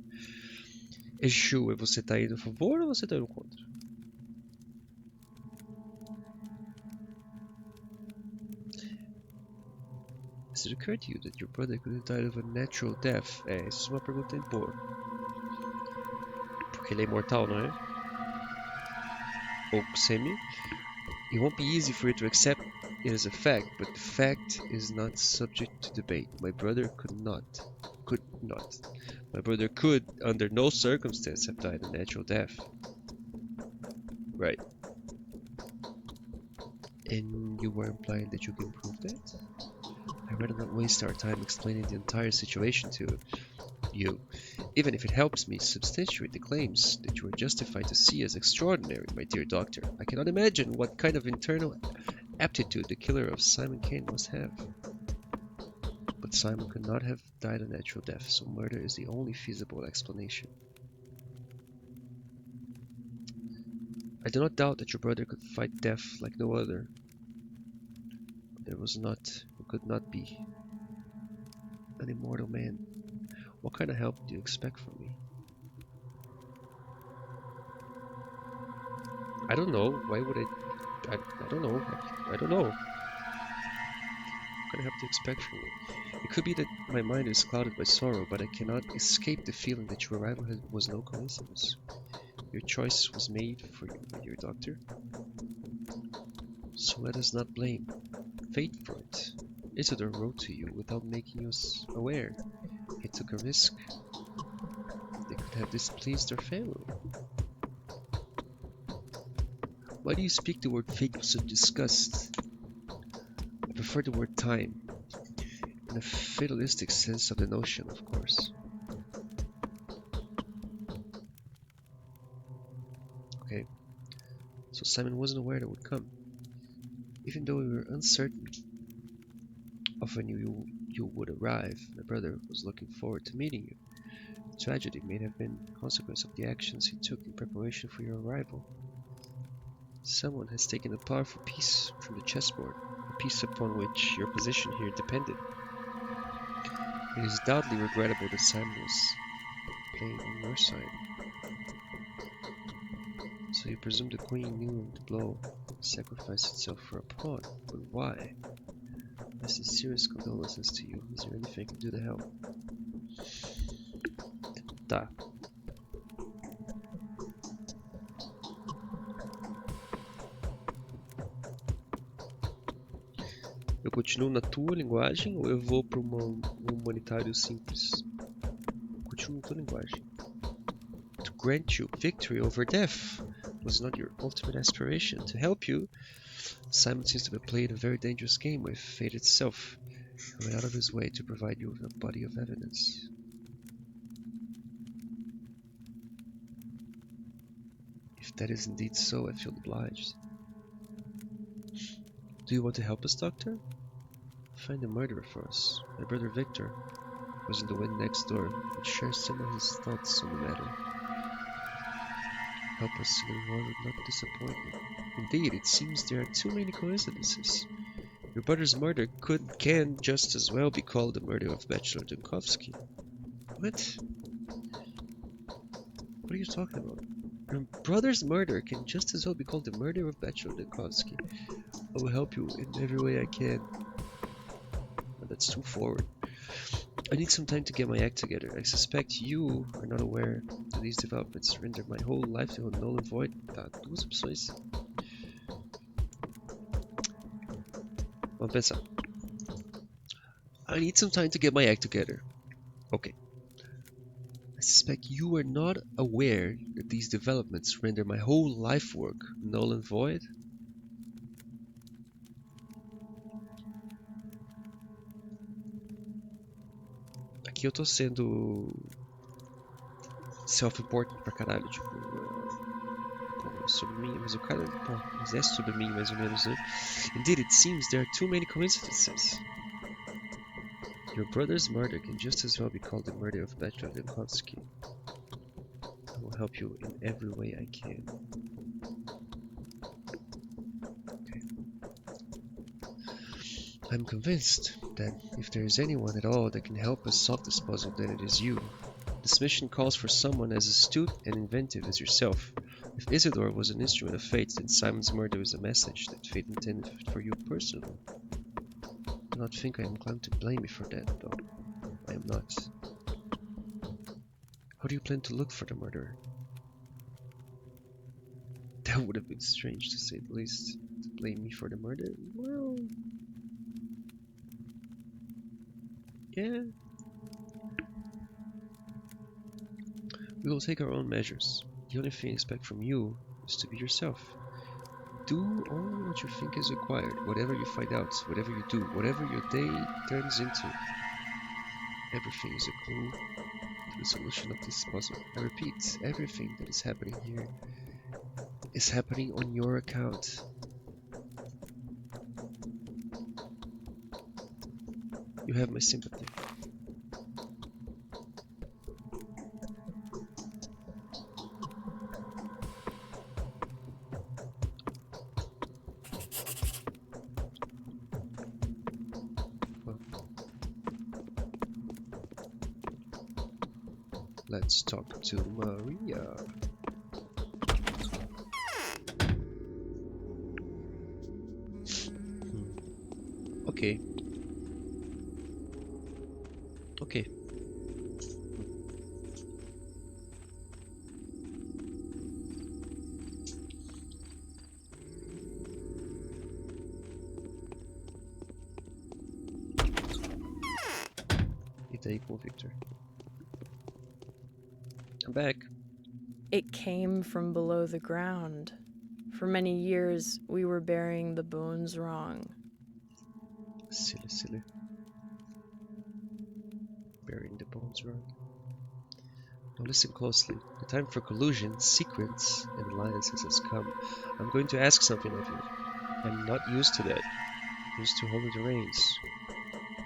Eschew é você tá indo a favor ou você tá indo contra? Has it occurred to you that your brother could have died of a natural death? Isso é uma pergunta boa. Porque ele é imortal, não é? Ou semi? It won't be easy for you to accept it as a fact, but the fact is not subject to debate. My brother could not. My brother could, under no circumstance, have died a natural death. Right. And you were implying that you can prove that? I'd rather not waste our time explaining the entire situation to you, even if it helps me substantiate the claims that you are justified to see as extraordinary, my dear doctor. I cannot imagine what kind of internal aptitude the killer of Simon Kane must have. But Simon could not have died a natural death, so murder is the only feasible explanation. I do not doubt that your brother could fight death like no other. But there was not, or could not be, an immortal man. What kind of help do you expect from me? I don't know. Why would I don't know. I don't know. What kind of help do you expect from me? It could be that my mind is clouded by sorrow, but I cannot escape the feeling that your arrival was no coincidence. Your choice was made for you, my dear doctor. So let us not blame fate for it. Isidore wrote to you without making us aware. He took a risk. They could have displeased their family. Why do you speak the word fate with such disgust? I prefer the word time, in a fatalistic sense of the notion, of course. Okay, so Simon wasn't aware that would come. Even though we were uncertain of when you would arrive, my brother was looking forward to meeting you. Tragedy may have been a consequence of the actions he took in preparation for your arrival. Someone has taken a powerful piece from the chessboard, a piece upon which your position here depended. It is doubly regrettable that Simon was playing on your side. So you presume the queen knew of the blow and sacrificed itself for a pawn. But why? My sincerest condolences to you. Is there anything I can do to help? Tá. Eu continuo na tua linguagem ou eu vou para um humanitário simples? Continuo na tua linguagem. To grant you victory over death was not your ultimate aspiration. To help you, Simon seems to have played a very dangerous game with fate itself. He went out of his way to provide you with a body of evidence. If that is indeed so, I feel obliged. Do you want to help us, Doctor? Find a murderer for us. My brother Victor was in the wing next door and shares some of his thoughts on the matter. Help us, and the reward would not disappoint me. Indeed, it seems there are too many coincidences. Your brother's murder can just as well be called the murder of Bachelor Dunkovsky. What? What are you talking about? Your brother's murder can just as well be called the murder of Bachelor Dunkovsky. I will help you in every way I can. But that's too forward. I need some time to get my act together. I suspect you are not aware that these developments render my whole livelihood null and void. Tá, duas opções. Vamos pensar. I need some time to get my act together. Okay. I suspect you are not aware that these developments render my whole life work null and void. Aqui eu tô sendo self-important pra caralho, tipo, pô, é sobre mim, mas o cara, pô, mas é sobre mim mais ou menos, né? Indeed, it seems there are too many coincidences. Your brother's murder can just as well be called the murder of Bachelor Dunkovsky. I will help you in every way I can. Okay. I'm convinced that if there is anyone at all that can help us solve this puzzle, then it is you. This mission calls for someone as astute and inventive as yourself. If Isidore was an instrument of fate, then Simon's murder is a message that fate intended for you personally. Do not think I am inclined to blame you for that, though. I am not. How do you plan to look for the murderer? That would have been strange, to say the least. To blame me for the murder? Well... yeah. We will take our own measures. The only thing I expect from you is to be yourself. Do only what you think is required, whatever you find out, whatever you do, whatever your day turns into. Everything is a clue to the solution of this puzzle. I repeat, everything that is happening here is happening on your account. You have my sympathy. Well, let's talk to Maria. Okay. Okay. Ita equal Victor. I'm back. It came from below the ground. For many years, we were burying the bones wrong. Silly, silly. Burying the bones wrong. Now listen closely. The time for collusion, secrets, and alliances has come. I'm going to ask something of you. I'm not used to that. Used to holding the reins.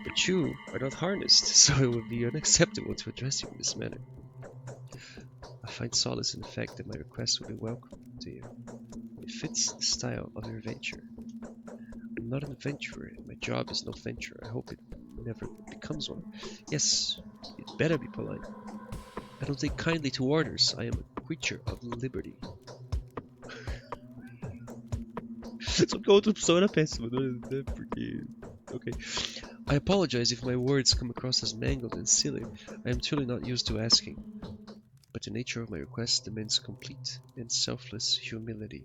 But you are not harnessed, so it would be unacceptable to address you in this manner. I find solace in the fact that my request will be welcome to you. It fits the style of your venture. I'm not an adventurer. My job is no venture. I hope it never becomes one. Yes, it better be polite. I don't take kindly to orders. I am a creature of liberty. Só porque a outra opção era péssima, não é? Porque... Okay. I apologize if my words come across as mangled and silly. I am truly not used to asking. But the nature of my request demands complete and selfless humility.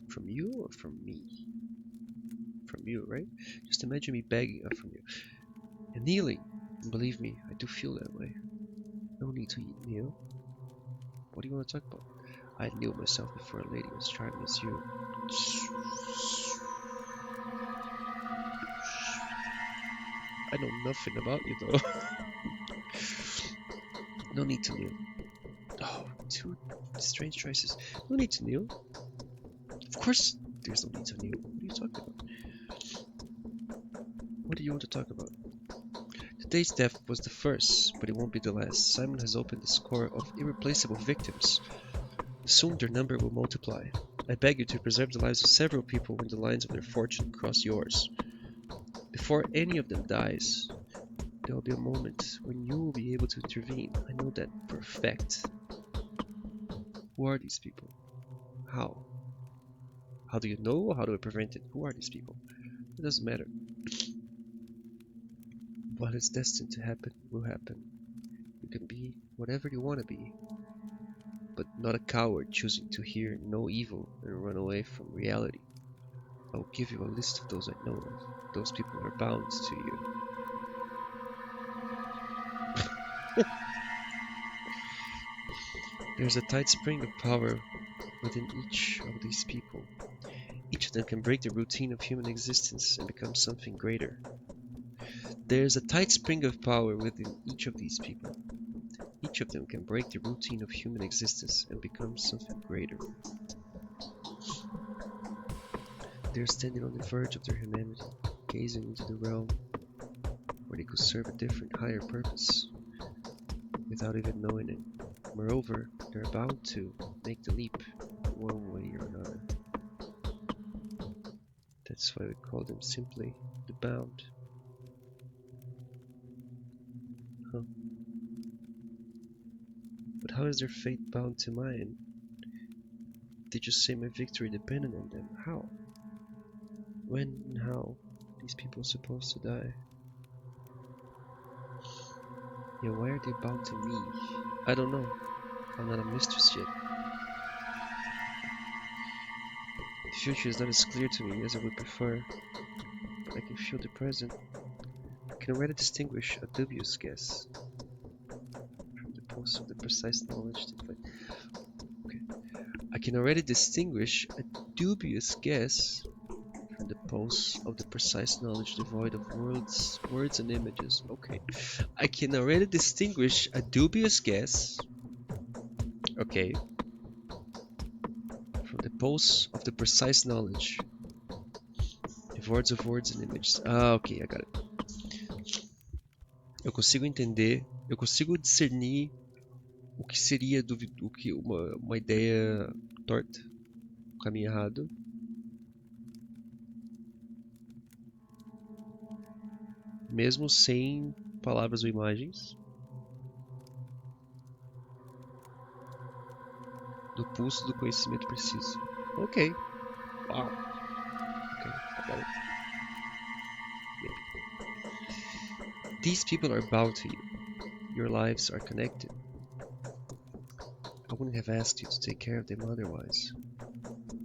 From you or from me? From you, right? Just imagine me begging from you. And kneeling. And believe me, I do feel that way. No need to kneel. What do you want to talk about? I'd kneel myself before a lady as charming as you. I know nothing about you though. No need to kneel. Oh, two strange choices. No need to kneel. Of course there's no need to kneel. What are you talking about? What do you want to talk about? Today's death was the first, but it won't be the last. Simon has opened a score of irreplaceable victims. Soon their number will multiply. I beg you to preserve the lives of several people when the lines of their fortune cross yours. Before any of them dies, there will be a moment when you will be able to intervene. I know that for a fact. Who are these people? How? How do you know? How do I prevent it? Who are these people? It doesn't matter. What is destined to happen will happen. You can be whatever you want to be, but not a coward choosing to hear no evil and run away from reality. I will give you a list of those I know of. Those people are bound to you. There's a tight spring of power within each of these people. Each of them can break the routine of human existence and become something greater. There's a tight spring of power within each of these people. Each of them can break the routine of human existence and become something greater. They're standing on the verge of their humanity, gazing into the realm where they could serve a different, higher purpose without even knowing it. Moreover, they're about to make the leap one way or another. That's why we call them simply the bound. Huh. But how is their fate bound to mine? Did you say my victory depended on them? How? When and how are these people supposed to die? Yeah, why are they bound to me? I don't know. I'm not a mistress yet. The future is not as clear to me as I would prefer, but I can feel the present. I can already distinguish a dubious guess from the pulse of the precise knowledge that I can already distinguish a dubious guess from the pulse of the precise knowledge devoid of words and images. Okay. I can already distinguish a dubious guess. Okay. From the pulse of the precise knowledge hordes of words and images. Ah, ok, I got it. Eu consigo entender, eu consigo discernir o que seria uma ideia torta, um caminho errado. Mesmo sem palavras ou imagens. Do pulso do conhecimento preciso. Ok. Wow. Okay, I got it. Maybe. These people are bound to you. Your lives are connected. I wouldn't have asked you to take care of them otherwise.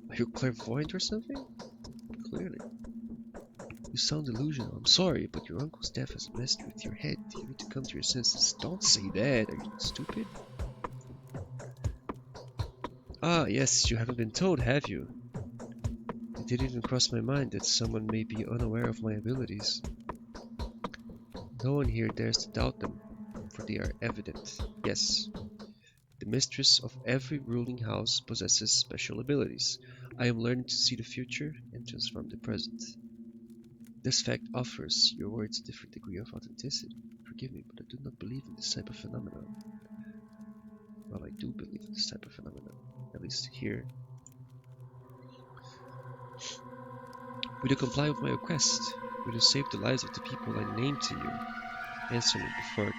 Are you clairvoyant or something? Clearly. You sound delusional. I'm sorry, but your uncle's death has messed with your head. You need to come to your senses. Don't say that. Are you stupid? Ah, yes, you haven't been told, have you? It didn't even cross my mind that someone may be unaware of my abilities. No one here dares to doubt them, for they are evident. Yes, the mistress of every ruling house possesses special abilities. I am learning to see the future and transform the present. This fact offers your words a different degree of authenticity. Forgive me, but I do not believe in this type of phenomenon. Well, I do believe in this type of phenomenon, at least here. Will you comply with my request? Will you save the lives of the people I named to you? Answer me before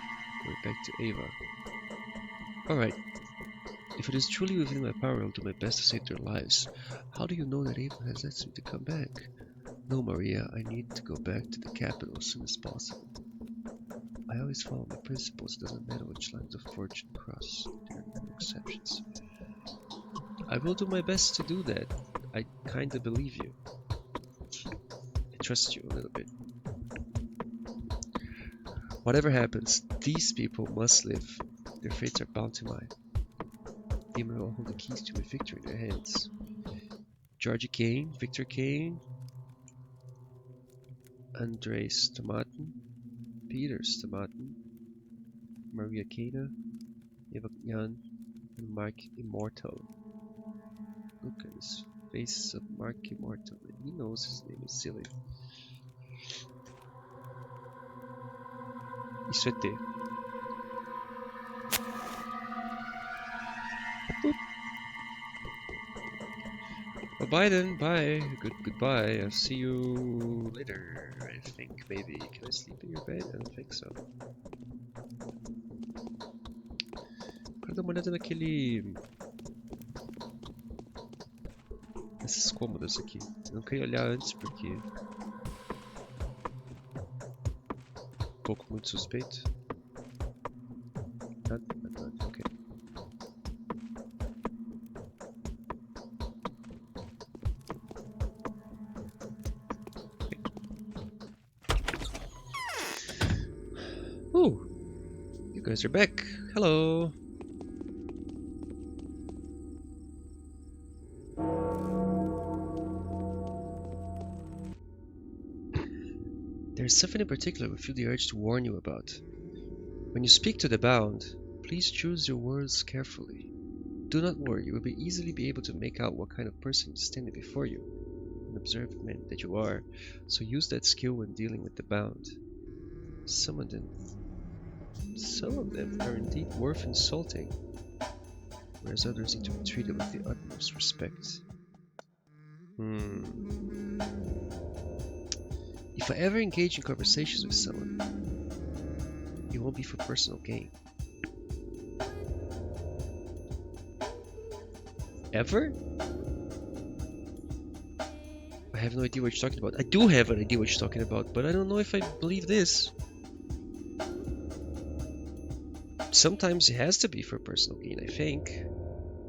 going back to Ava. Alright. If it is truly within my power, I'll do my best to save their lives. How do you know that Ava has asked me to come back? No, Maria, I need to go back to the capital as soon as possible. I always follow my principles. It doesn't matter which lines of fortune cross. There are no exceptions. I will do my best to do that. I kinda believe you. I trust you a little bit. Whatever happens, these people must live. Their fates are bound to mine. They may all hold the keys to my victory in their hands. Georgie Kane, Victor Kane, Andres Tomaten, Peter Tomaten, Maria Kana, Eva Jan, and Mark Immortal. Look at his face of Mark Immortal. He knows his name is silly. Isso é T. Boop. Well, bye then. Bye. Goodbye. I'll see you later. I think maybe. Can I sleep in your bed? I don't think so. Quero dar uma olhada nessas cômodas aqui. Eu não queria olhar antes porque um pouco muito suspeito. Nada, ok. Ooh, you guys are back. Hello. There's something in particular we feel the urge to warn you about. When you speak to the bound, please choose your words carefully. Do not worry, you will easily be able to make out what kind of person is standing before you, an observant man that you are, so use that skill when dealing with the bound. Some of them are indeed worth insulting, whereas others need to be treated with the utmost respect. If I ever engage in conversations with someone, it won't be for personal gain. Ever? I have no idea what you're talking about. I do have an idea what you're talking about, but I don't know if I believe this. Sometimes it has to be for personal gain, I think.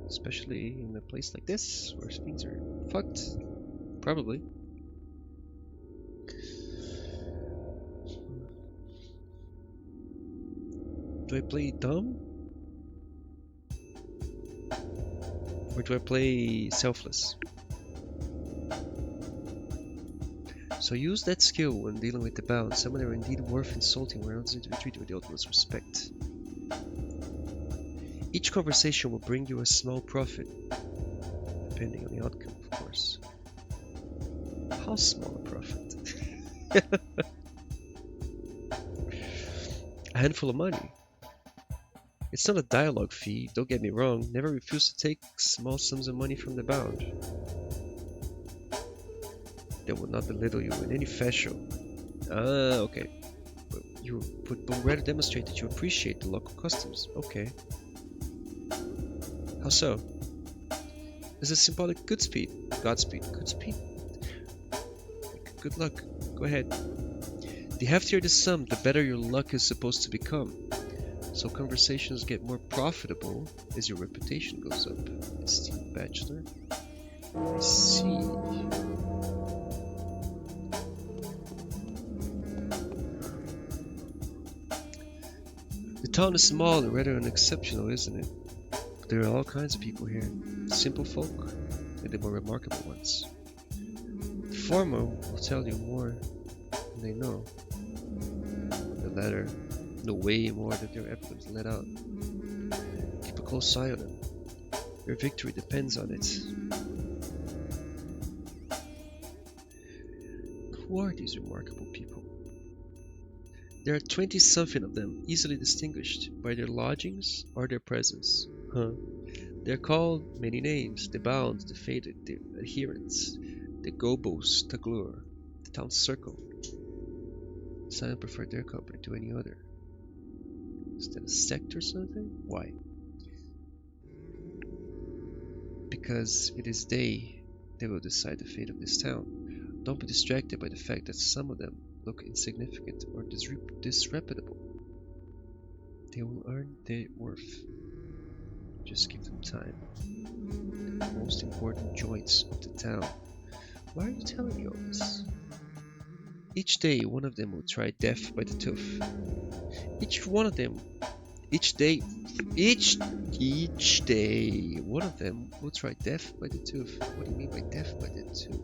Especially in a place like this, where things are fucked. Probably. Do I play dumb? Or do I play selfless? So use that skill when dealing with the bound. Some of them are indeed worth insulting, where others need to be treated with the utmost respect. Each conversation will bring you a small profit, depending on the outcome, of course. How small a profit? A handful of money. It's not a dialogue fee, don't get me wrong. Never refuse to take small sums of money from the bound. They will not belittle you in any fashion. Ah, okay. But rather demonstrate that you appreciate the local customs. Okay. How so? As a symbolic Godspeed. Godspeed. Goodspeed? Good luck. Go ahead. The heftier the sum, the better your luck is supposed to become. So conversations get more profitable as your reputation goes up. Esteemed bachelor. I see. The town is small and rather unexceptional, isn't it? But there are all kinds of people here. Simple folk and the more remarkable ones. The former will tell you more than they know. The latter know way more than they're ever going to let out. Keep a close eye on them. Your victory depends on it. Who are these remarkable people? There are 20-something of them, easily distinguished by their lodgings or their presence. They're called many names: the bound, the fated, the adherents, the gobos, taglur, the town circle. Some prefer their company to any other. Is that a sect or something? Why? Because it is they that will decide the fate of this town. Don't be distracted by the fact that some of them look insignificant or disreputable. They will earn their worth. Just give them time. The most important joints of the town. Why are you telling me all this? Each day, one of them will try death by the tooth. Each day, one of them will try death by the tooth. What do you mean by death by the tooth?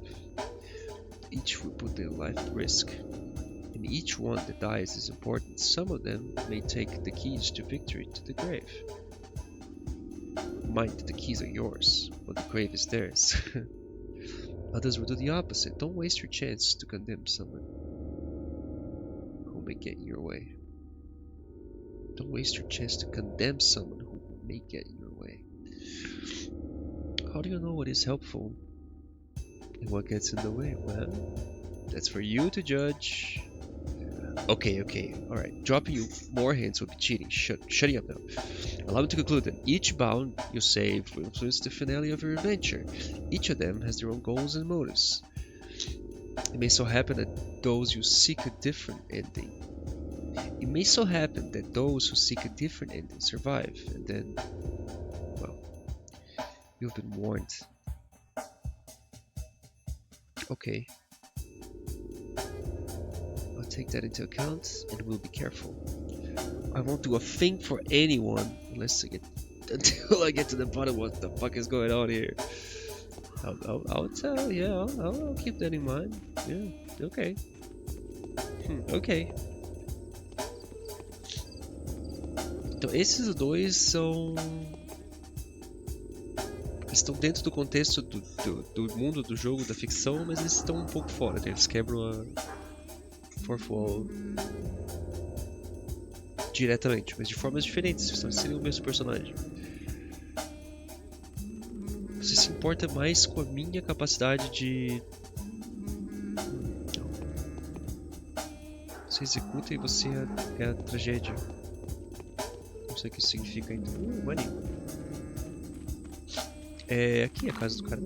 Each will put their life at risk. And each one that dies is important. Some of them may take the keys to victory to the grave. Mind, the keys are yours, but the grave is theirs. Others will do the opposite. Don't waste your chance to condemn someone who may get in your way. Don't waste your chance to condemn someone who may get in your way. How do you know what is helpful and what gets in the way? Well, that's for you to judge. Okay, alright. Dropping you more hints would be cheating. Shutting up now. Allow me to conclude that each bound you save will influence the finale of your adventure. Each of them has their own goals and motives. It may so happen that those who seek a different ending survive, and then, well, you've been warned. Okay. I'll take that into account, and we'll be careful. I won't do a thing for anyone until I get to the bottom of what the fuck is going on here. I'll tell, yeah, I'll keep that in mind. Yeah, okay. Ok. Então, esses dois são... Eles estão dentro do contexto do mundo do jogo, da ficção, mas eles estão um pouco fora, né? Eles quebram a fourth wall diretamente, mas de formas diferentes, seriam o mesmo personagem. Você se importa mais com a minha capacidade de... Você executa e você é a tragédia. Não sei o que isso significa ainda. Money. É aqui a casa do cara.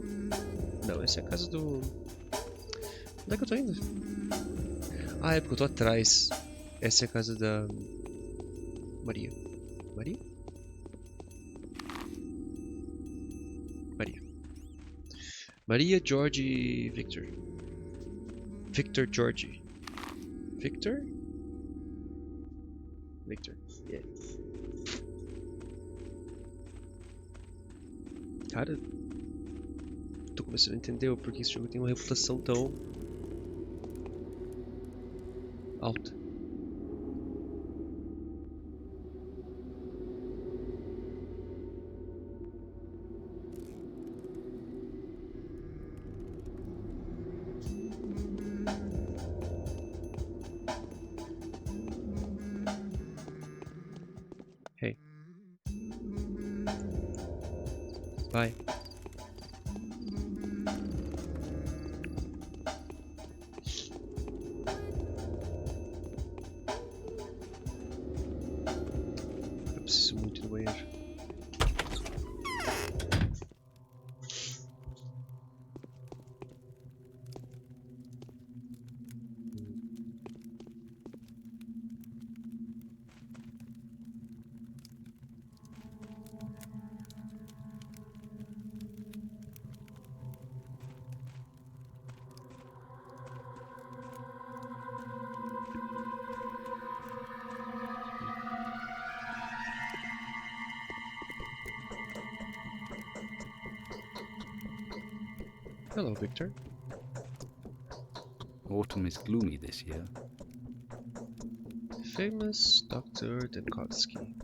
Não, essa é a casa do... Onde é que eu tô indo? Ah, é porque eu tô atrás. Essa é a casa da... Maria. Maria? Maria. Maria, George, Victor. Victor, George. Victor? Victor, yeah. Cara, tô começando a entender por que esse jogo tem uma reputação tão alta. Bye. Eu preciso muito ir no banheiro. Hello, Victor. Autumn is gloomy this year. Famous Dr. Demkovsky.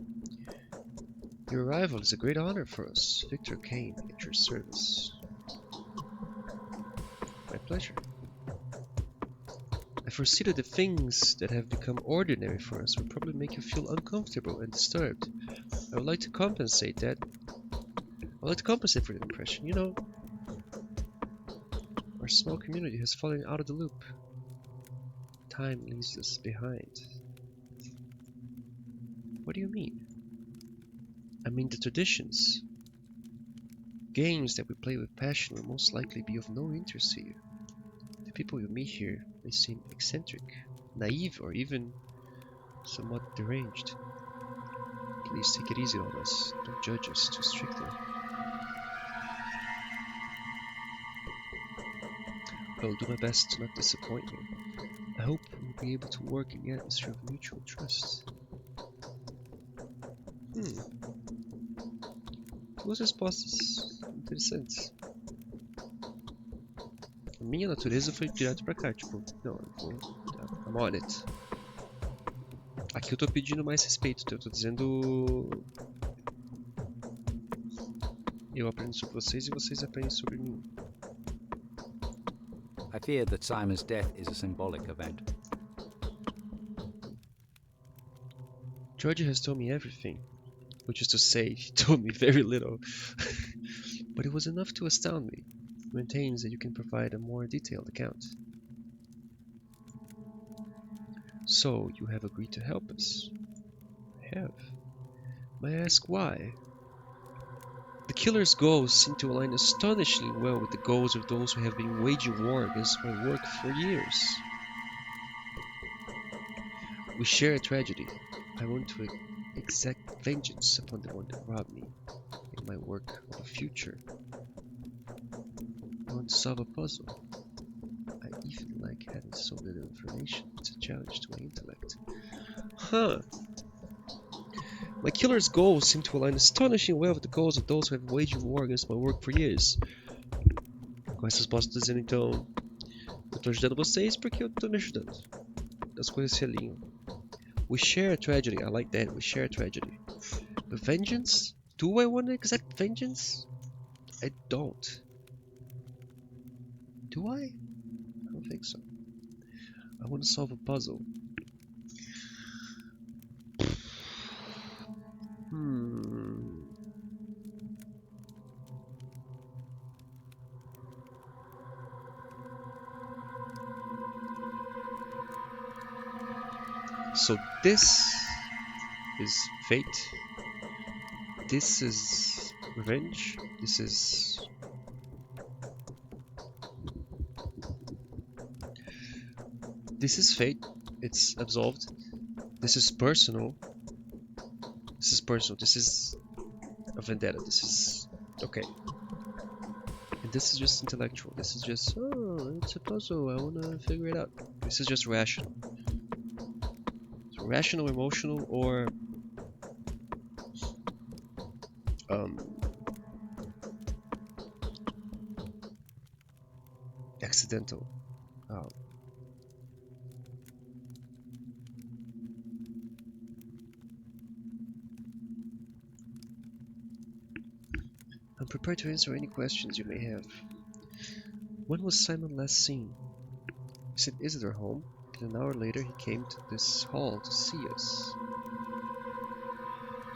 Your arrival is a great honor for us, Victor Kane, at your service. My pleasure. I foresee that the things that have become ordinary for us will probably make you feel uncomfortable and disturbed. I would like to compensate for the impression. You know, our small community has fallen out of the loop. Time leaves us behind. What do you mean? I mean the traditions. Games that we play with passion will most likely be of no interest to you. The people you meet here may seem eccentric, naive, or even somewhat deranged. Please take it easy on us. Don't judge us too strictly. I will do my best to not disappoint you. I hope we will be able to work in the atmosphere of mutual trust. Duas respostas interessantes. A minha natureza foi direto pra cá, tipo, não, I'm on it. Aqui eu tô pedindo mais respeito, eu tô dizendo... Eu aprendo sobre vocês e vocês aprendem sobre mim. I fear that Simon's death is a symbolic event. George has told me everything, which is to say, he told me very little. But it was enough to astound me. He maintains that you can provide a more detailed account. So, you have agreed to help us? I have. May I ask why? The killer's goals seem to align astonishingly well with the goals of those who have been waging war against my work for years. We share a tragedy. I want to exact vengeance upon the one that robbed me in my work of a future. I want to solve a puzzle. I even like having so little information. It's a challenge to my intellect. Huh. My killer's goals seem to align astonishingly well with the goals of those who have waged war against my work for years. Com essas posso dizendo então, eu tô ajudando vocês porque eu tô me ajudando. As coisas se alinham. We share a tragedy. I like that. We share a tragedy. But vengeance? Do I want to exact vengeance? I don't. Do I? I don't think so. I want to solve a puzzle. So this is fate. This is revenge. This is... This is fate. It's absolved. This is personal. This is personal. This is a vendetta. This is... Okay. And this is just intellectual. This is just... Oh, it's a puzzle. I want to figure it out. This is just rational. So rational, emotional, or... accidental. I'm prepared to answer any questions you may have. When was Simon last seen? We sent Isidore home, and an hour later he came to this hall to see us.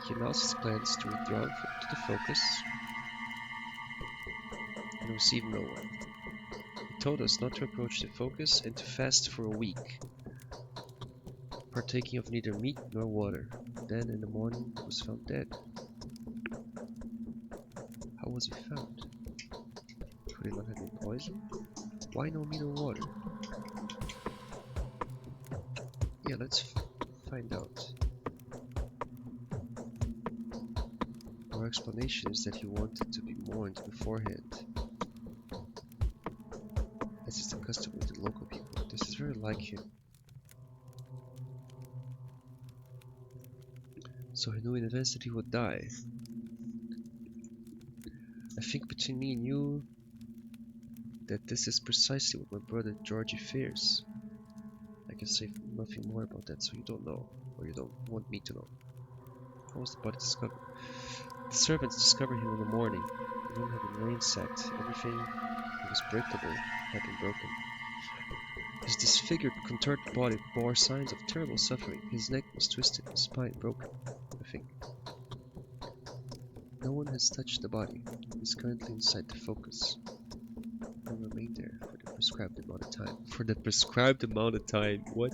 He announced his plans to withdraw to the Focus. and receive no one. He told us not to approach the focus and to fast for a week, partaking of neither meat nor water. Then in the morning he was found dead. How was he found? Could he not have been poisoned? Why no meat or water? Yeah, let's find out. Our explanation is that he wanted to be mourned beforehand, as is the custom with the local people. This is very like him. So he knew in advance that he would die. I think between me and you that this is precisely what my brother Georgie fears. I can say nothing more about that, so you don't know, or you don't want me to know. How was the body discovered? The servants discovered him in the morning. The room had been ransacked. Everything that was breakable had been broken. His disfigured, contorted body bore signs of terrible suffering. His neck was twisted, his spine broken, I think. No one has touched the body. He is currently inside the focus. He will remain there for the prescribed amount of time. For the prescribed amount of time? What?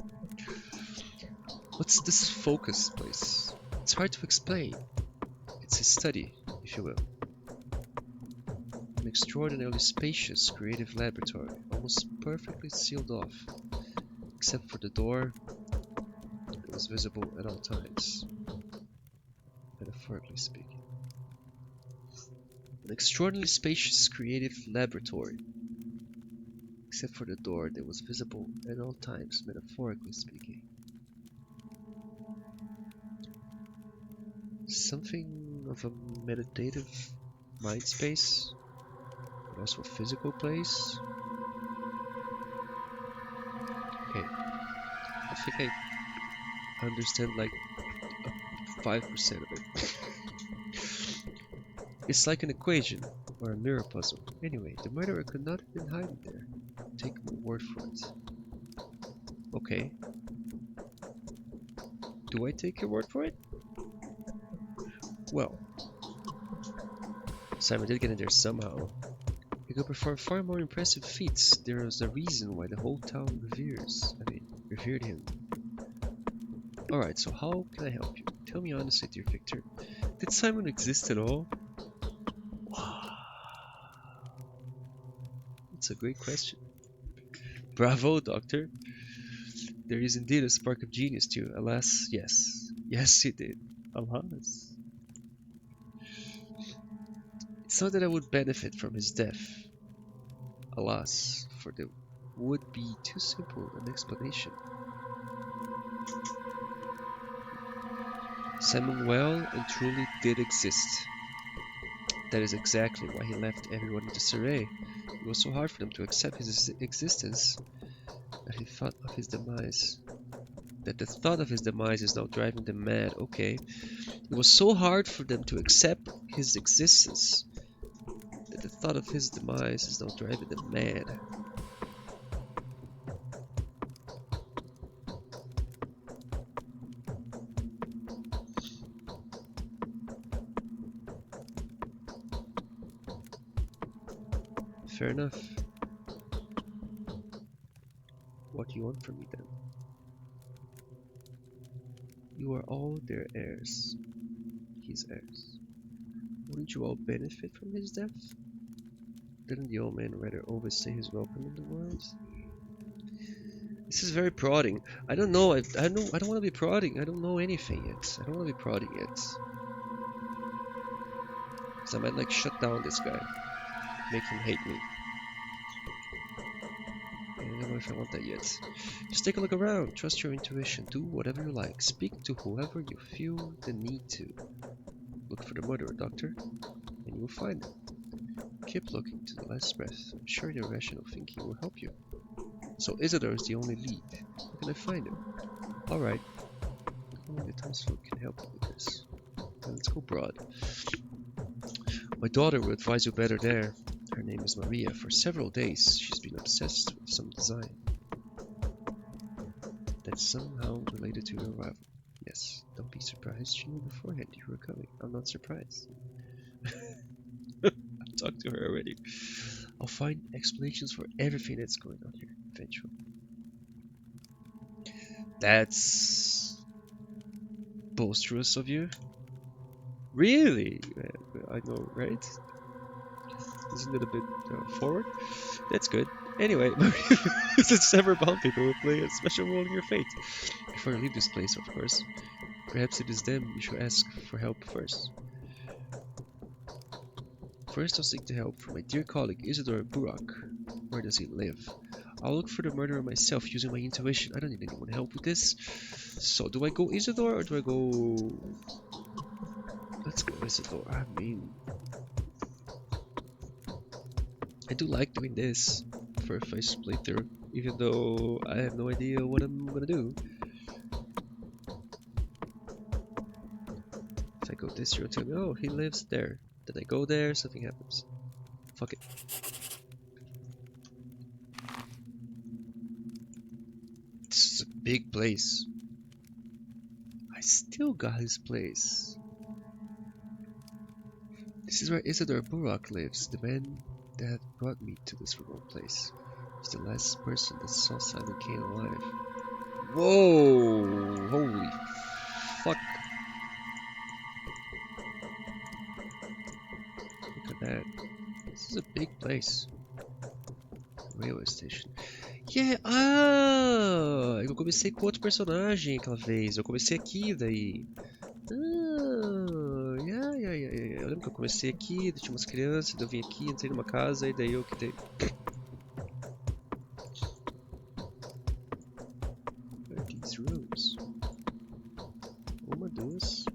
What's this focus place? It's hard to explain. It's his study, if you will. An extraordinarily spacious, creative laboratory, almost perfectly sealed off, except for the door that was visible at all times, metaphorically speaking. An extraordinarily spacious, creative laboratory, except for the door that was visible at all times, metaphorically speaking. Something of a meditative mind space, but also a physical place. Okay, I think I understand like 5% of it. It's like an equation or a mirror puzzle. Anyway, the murderer could not have been hiding there. Take my word for it. Okay. Do I take your word for it? Well, Simon did get in there somehow. He could perform far more impressive feats. There is a reason why the whole town revered him. Alright, so how can I help you? Tell me honestly, dear Victor. Did Simon exist at all? Wow. That's a great question. Bravo, Doctor. There is indeed a spark of genius too. Alas, yes. Yes, he did. Alas. It's not that I would benefit from his death. Alas, for there would be too simple an explanation. Simon well and truly did exist. That is exactly why he left everyone in disarray. It was so hard for them to accept his existence that he thought of his demise. That the thought of his demise is now driving them mad. Okay. It was so hard for them to accept his existence that the thought of his demise is now driving them mad. Fair enough. What do you want from me then? You are all their heirs. His heirs. Wouldn't you all benefit from his death? Didn't the old man rather always say his welcome in the world? This is very prodding. I don't know. I don't want to be prodding. I don't know anything yet. I don't want to be prodding yet. Because I might like shut down this guy, make him hate me. I don't know if I want that yet. Just take a look around. Trust your intuition. Do whatever you like. Speak to whoever you feel the need to. Look for the murderer, Doctor, and you will find him. Keep looking to the last breath. I'm sure your rational thinking will help you. So Isidore is the only lead. How can I find him? Alright. Only the townsfolk can help you with this. Now let's go broad. My daughter will advise you better there. Her name is Maria. For several days she's been obsessed with some design that's somehow related to your arrival. Yes, don't be surprised. She knew beforehand you were coming. I'm not surprised. I've talked to her already. I'll find explanations for everything that's going on here eventually. That's boisterous of you. Really? I know, right? It's a little bit forward. That's good. Anyway, the several bound people will play a special role in your fate. Before you leave this place, of course. Perhaps it is them you should ask for help first. First, I'll seek the help from my dear colleague Isidore Burak. Where does he live? I'll look for the murderer myself using my intuition. I don't need anyone help with this. So, do I go Isidore or do I go... Let's go Isidore. I mean... I do like doing this for a first playthrough, even though I have no idea what I'm gonna do. If I go this route, tell me, oh, he lives there. Then I go there, something happens. Fuck it. This is a big place. I still got his place. This is where Isidore Burak lives, the man that brought me to this remote place. He's the last person that saw Simon Kane alive. Whoa! Holy fuck. Look at that. This is a big place. Railway station. Yeah! Ah! Eu comecei com outro personagem aquela vez. Eu comecei aqui, daí. Ah, yeah. Eu lembro que eu comecei aqui, tinha umas crianças, daí eu vim aqui, entrei numa casa e daí eu que dei. Where are these rooms? Uma, duas.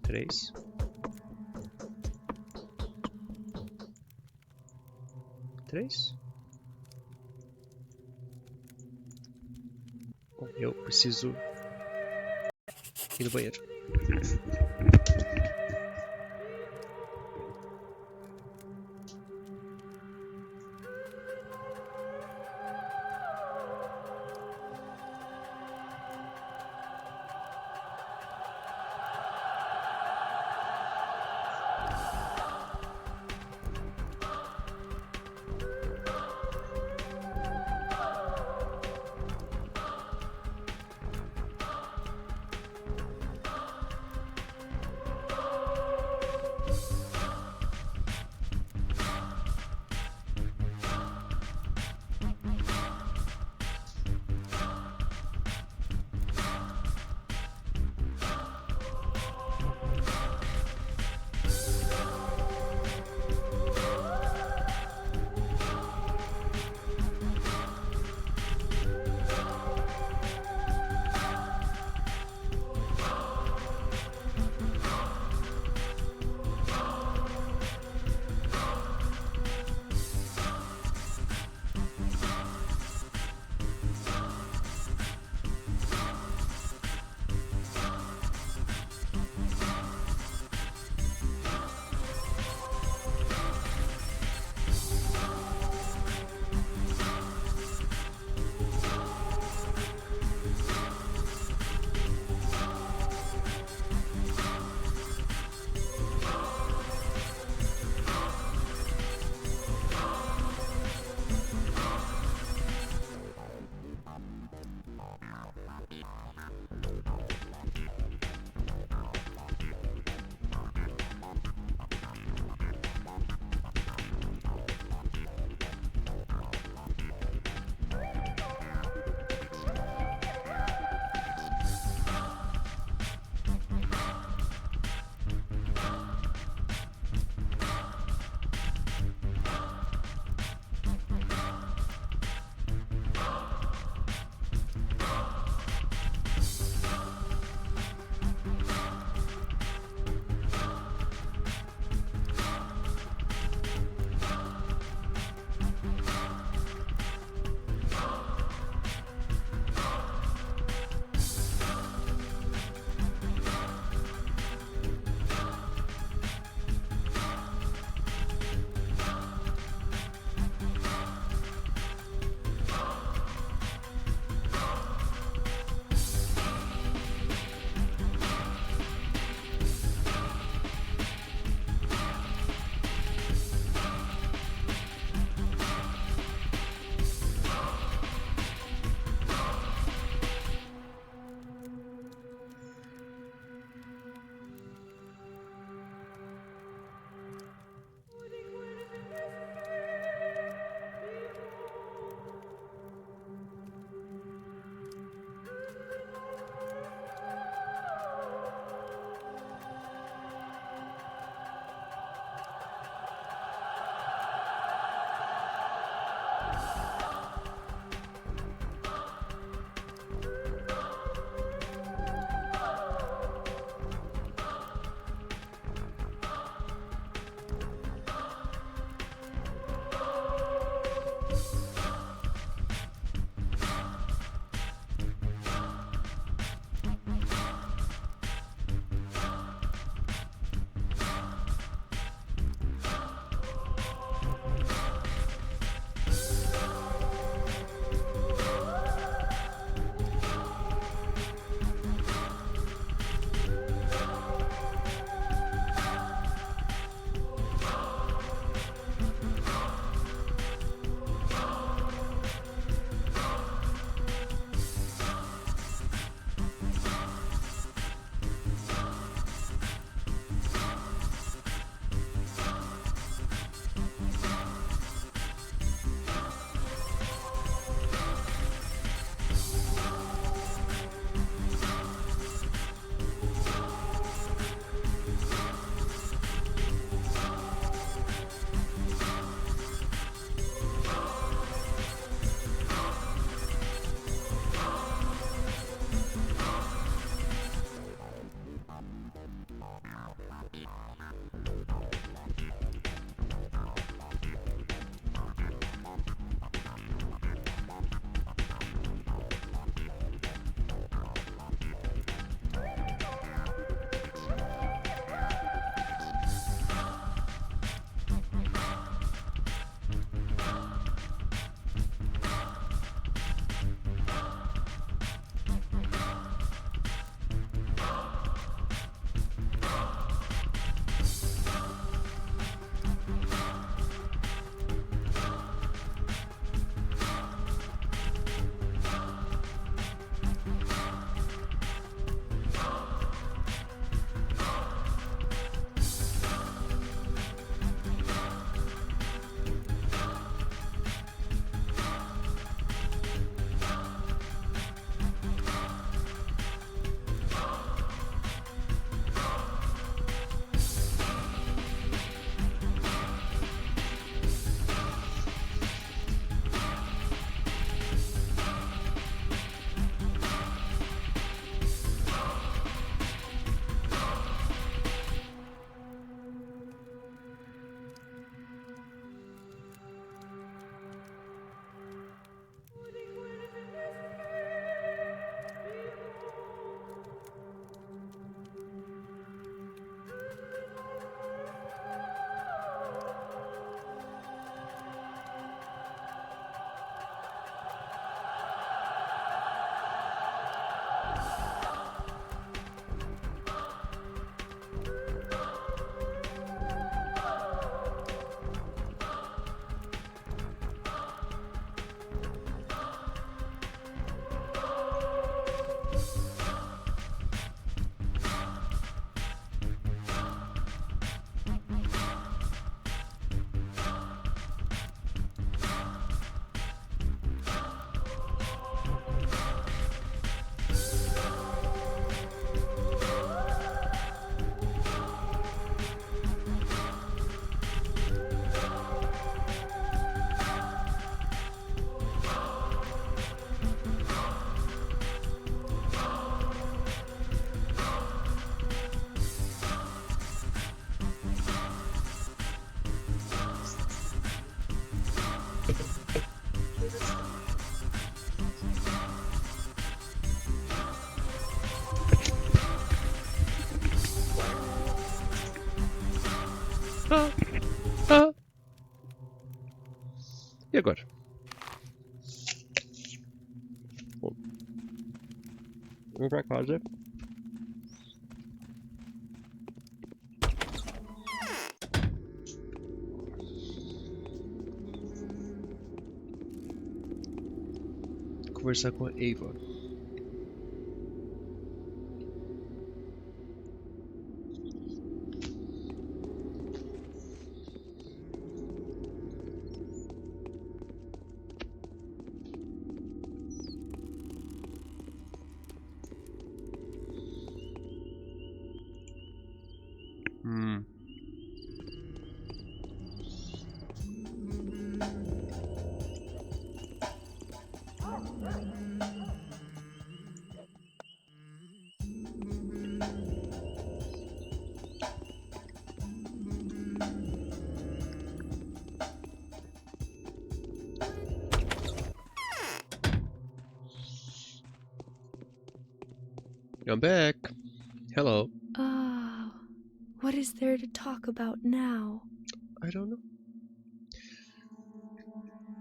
Três. Três? Bom, eu preciso ir no banheiro. E agora? Bom, vamos pra casa. Conversar com a Ava. Hmm. I'm back. Hello. Oh, what is there to talk about now? I don't know.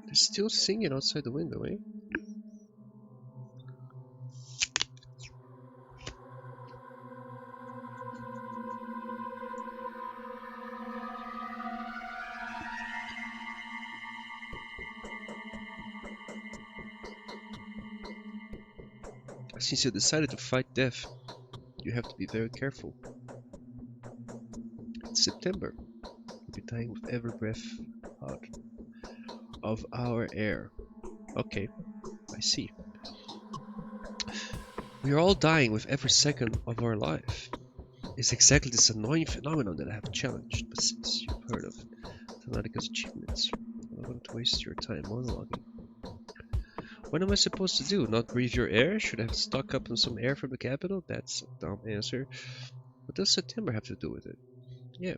They're still singing outside the window, eh? Since you decided to fight death, you have to be very careful. It's September. You'll be dying with every breath out of our air. Okay, I see. We are all dying with every second of our life. It's exactly this annoying phenomenon that I have challenged, but since you've heard of Pathologica's achievements, I'm not going to waste your time monologuing. What am I supposed to do? Not breathe your air? Should I have stock up on some air from the capital? That's a dumb answer. What does September have to do with it? Yeah.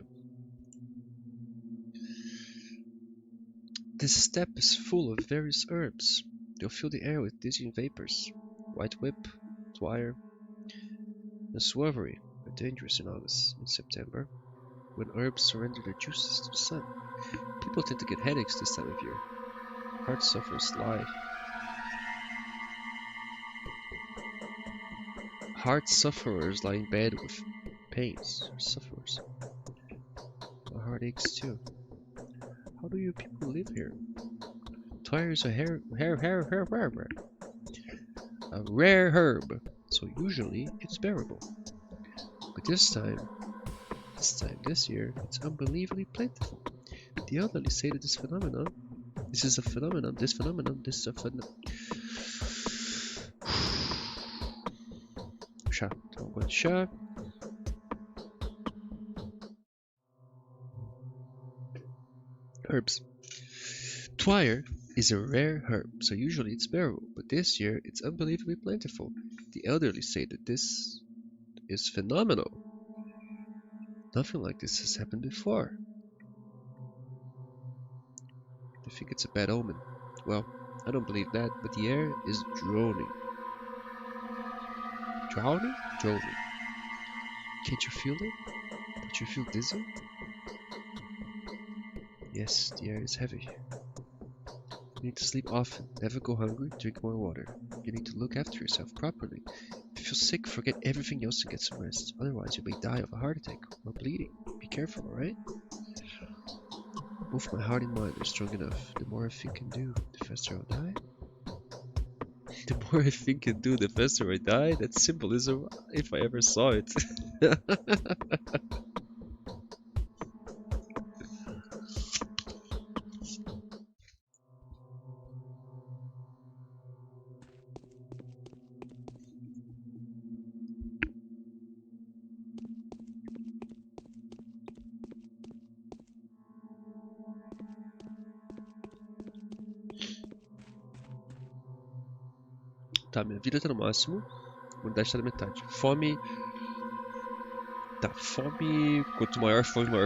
This steppe is full of various herbs. They'll fill the air with dizzying vapors. White whip, twire, and swavery are dangerous in August and September, when herbs surrender their juices to the sun. People tend to get headaches this time of year. Heart sufferers lie. Heart sufferers lie in bed with pains. Sufferers. My heart aches too. How do you people live here? Twire is a rare herb, so usually it's bearable. But this year, it's unbelievably plentiful. The elderly say that this is a phenomenon, Chá, então agora chá. Herbs. Twire is a rare herb, so usually it's bearable, but this year it's unbelievably plentiful. The elderly say that this is phenomenal. Nothing like this has happened before. They think it's a bad omen. Well, I don't believe that, but the air is droning. Drowning? Droning. Can't you feel it? Don't you feel dizzy? Yes, the air is heavy. You need to sleep often, never go hungry, drink more water. You need to look after yourself properly. If you feel sick, forget everything else and get some rest. Otherwise, you may die of a heart attack or bleeding. Be careful, alright? Both my heart and mind are strong enough. The more I think and do, the faster I'll die. The more I think and do, the faster I die. That's symbolism if I ever saw it. Tá, minha vida tá no máximo. Imunidade tá na metade. Fome. Tá, fome. Quanto maior fome.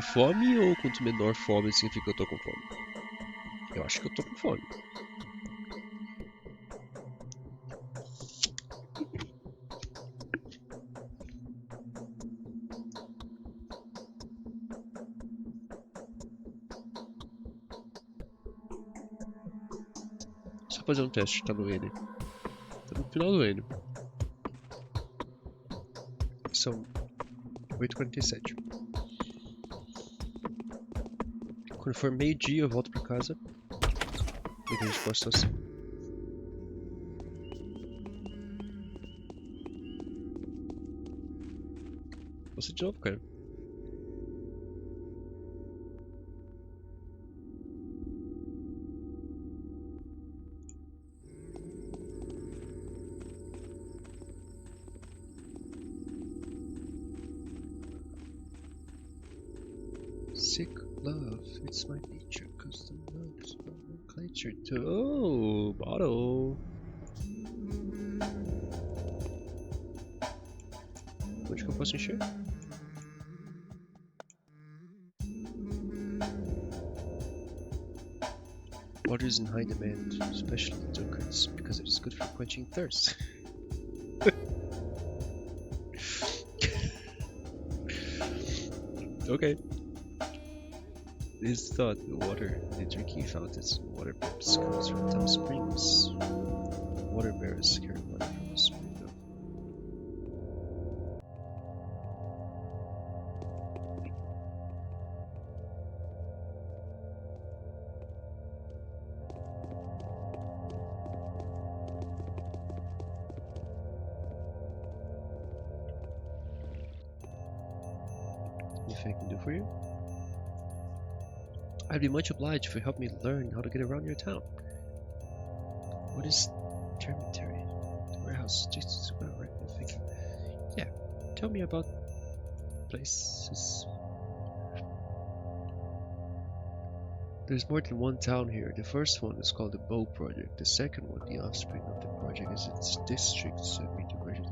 Ou quanto menor fome significa que eu tô com fome? Eu acho que eu tô com fome. fazer um teste, tá no N. Tá no final do N. São 8h47. Quando for meio-dia eu volto pra casa. E a gente posta assim. Você de novo, cara. Sick love, it's my nature, custom love is my nomenclature too. Oh, bottle. Onde que eu posso encher? Water is in high demand, especially in tokens, because it is good for quenching thirst. Okay. It is thought the water in the drinking fountains and water pipes comes from town springs. Water bearers carry water from the spring of anything I can do for you? I'd be much obliged if you help me learn how to get around your town. What is Termitary? The warehouse just about right. I'm thinking. Yeah, tell me about places. There's more than one town here. The first one is called the Bow Project. The second one, the offspring of the project, is its district semi-integrated.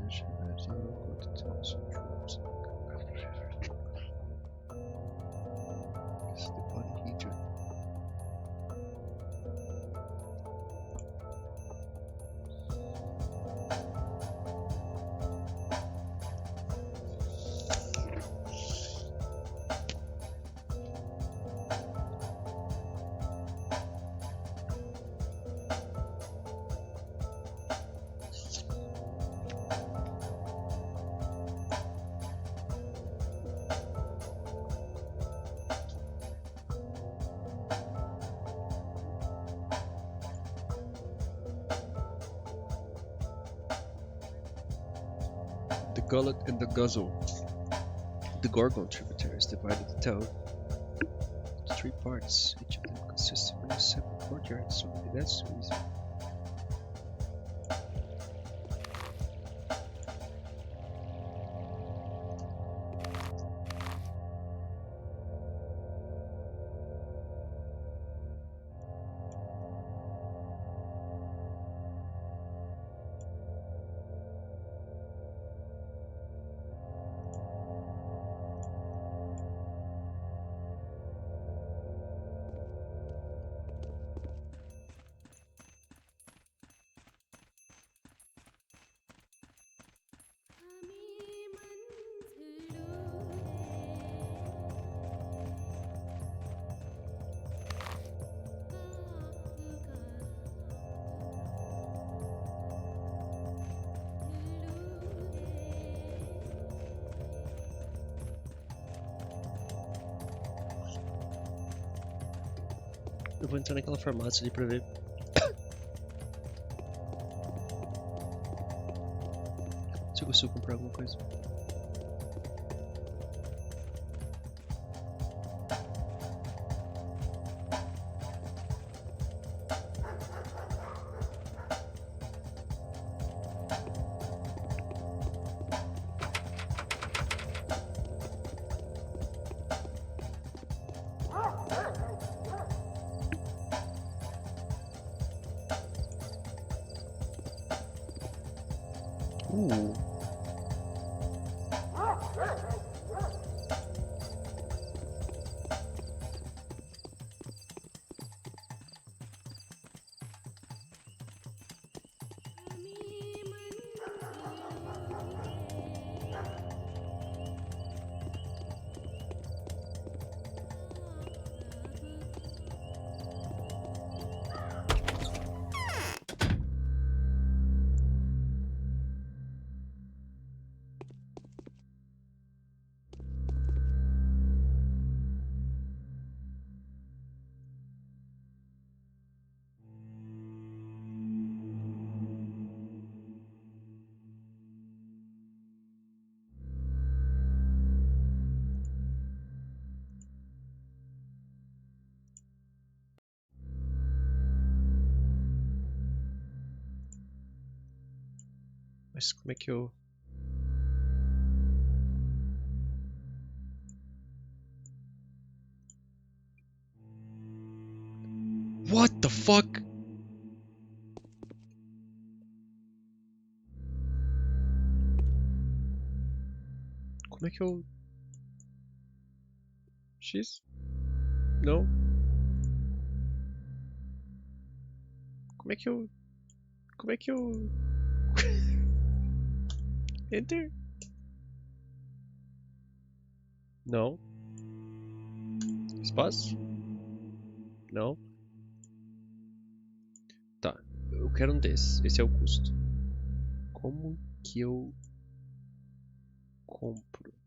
The Gullet and the Guzzle. The Gorgon tributaries divided the town into 3 parts. Each of them consists of a separate courtyard, so maybe that's too easy. Eu vou entrar naquela farmácia ali pra ver. Se eu consigo comprar alguma coisa. Mas como é que eu... What the fuck? Como é que eu... X? Não. Como é que eu... Como é que eu... Enter? Não. Espaço? Não. Tá. Eu quero um desses. Esse é o custo. Como que eu compro?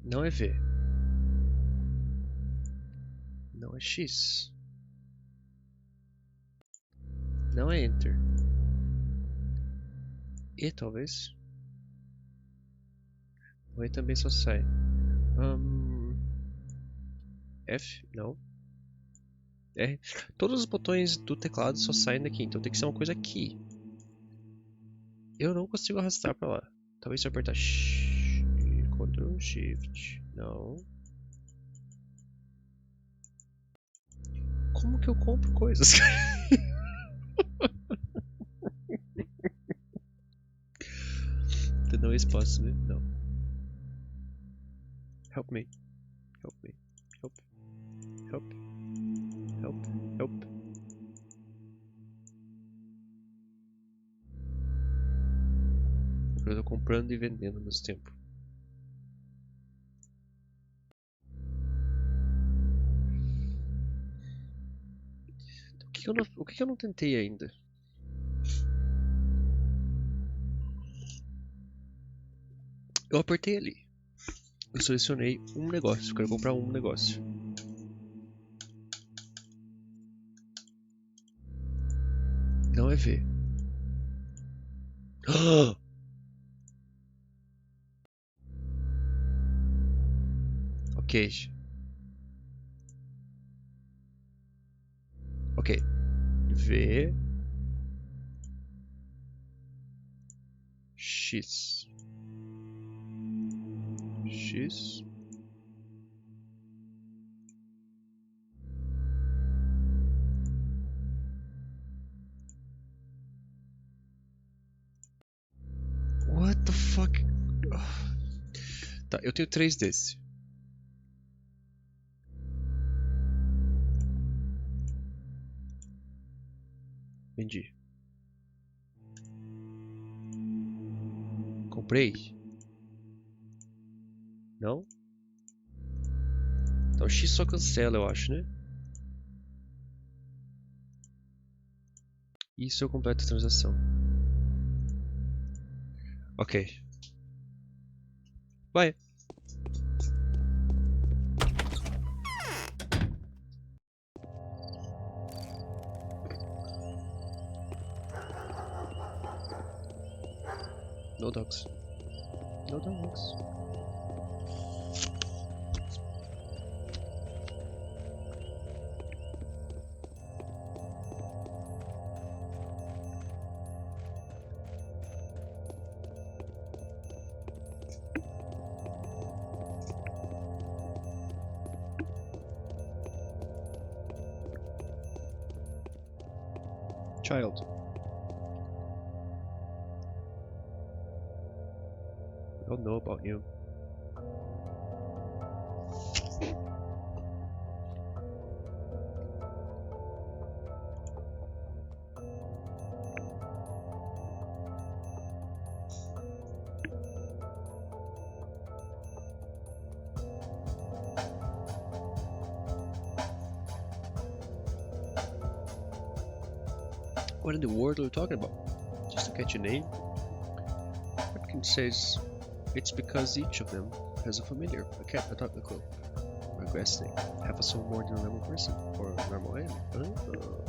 Não é V. Não é X. Não é Enter. E talvez. O E também só sai. F? Não. R. Todos os botões do teclado só saem daqui, então tem que ser uma coisa aqui. Eu não consigo arrastar pra lá. Talvez se eu apertar Ctrl Shift. Não. Como que eu compro coisas? Não é espaço, né? Não. Help me. Help me. Help. Help. Help. Help. Eu tô comprando e vendendo ao mesmo tempo. O que eu não tentei ainda? Eu apertei ali. Eu selecionei um negócio. Eu quero comprar um negócio. Não é V. Ok. Ok. V. X. X. What the fuck? Tá, eu tenho 3 desses. Vendi. Comprei? Não? Então X só cancela, eu acho, né? Isso eu completo a transação. Ok. Vai. No dogs. No dogs. Child. I don't know about you. What in the world are you talking about? Just to catch a name? Hopkins says it's because each of them has a familiar, a cat, a dog, a cloak. Regressing. Half a soul more than a normal person, or a normal animal.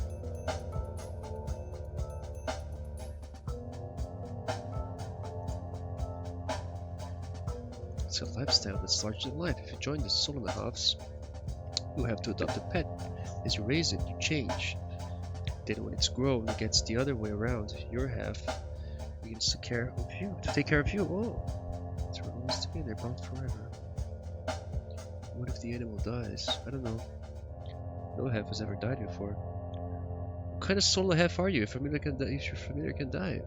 It's a lifestyle that's larger than life. If you join the soul and the halves, you have to adopt a pet. As you raise it, you change. Then when it's grown, it gets the other way around. Your half begins to take care of you. Oh, it's always together, bound forever. What if the animal dies? I don't know. No half has ever died before. What kind of soul half are you? If your familiar can die,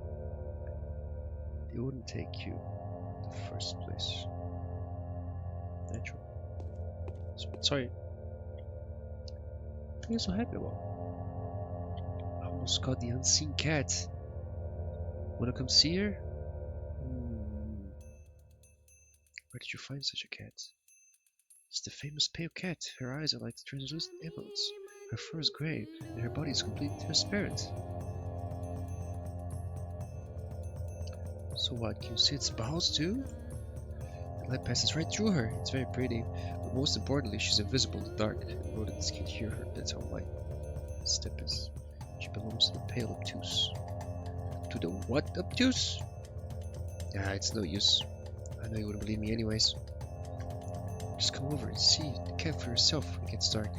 they wouldn't take you in the first place. Natural. Sorry. What are you so happy about? I almost caught the unseen cat. Wanna come see her? Where did you find such a cat? It's the famous pale cat. Her eyes are like translucent emeralds. Her fur is grey, and her body is completely transparent. So what, can you see its bowels too? The light passes right through her. It's very pretty, but most importantly, she's invisible in the dark. Rodents can't hear her, that's how light step is. She belongs to the pale obtuse. To the what obtuse? Ah, it's no use. I know you wouldn't believe me anyways. Just come over and see the cat for yourself when it gets dark.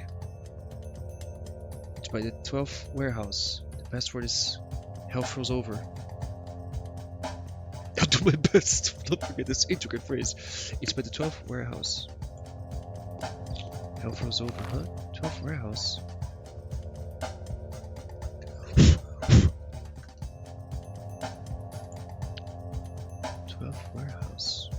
It's by the 12th warehouse. The password is hell froze over. I'll do my best. Don't forget this intricate phrase. It's by the 12th warehouse. Hell froze over, huh? 12th warehouse. Warehouse.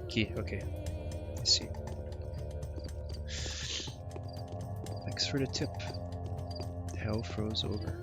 Key, okay. I see. Thanks for the tip. Hell froze over.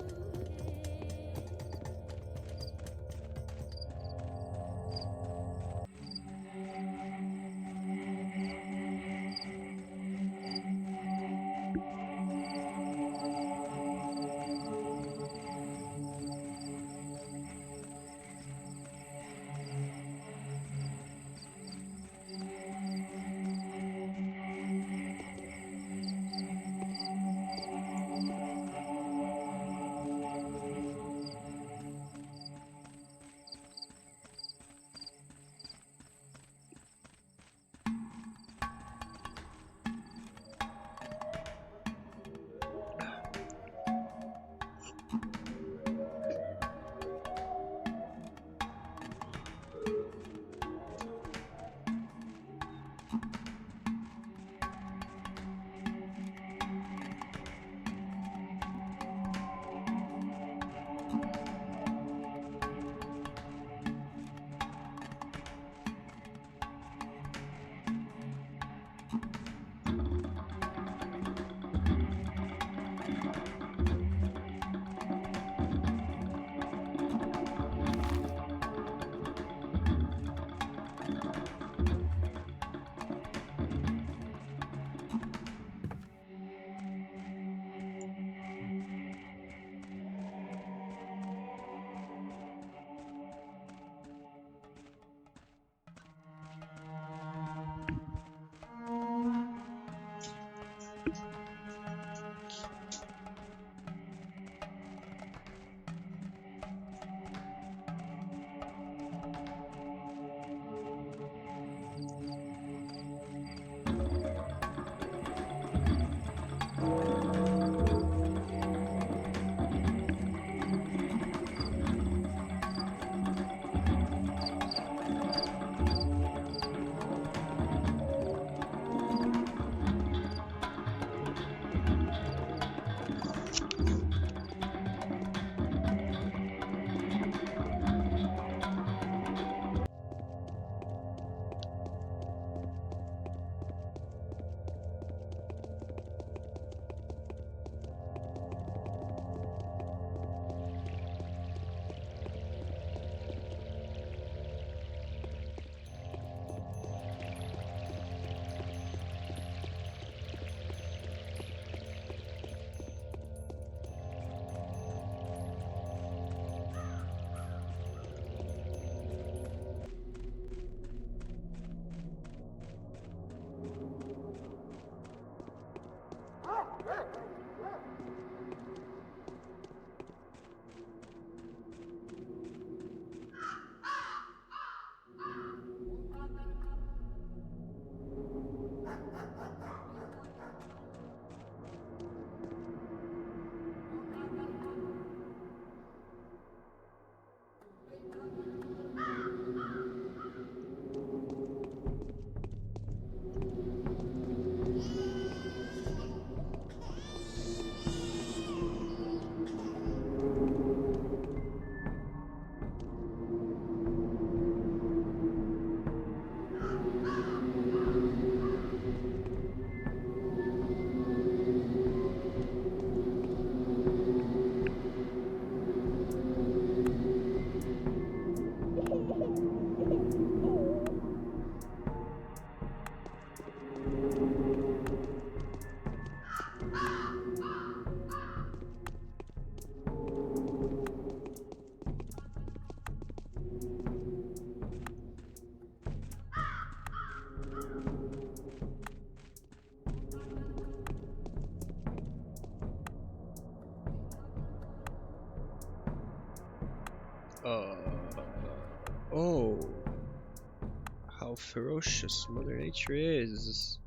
ferocious Mother Nature is.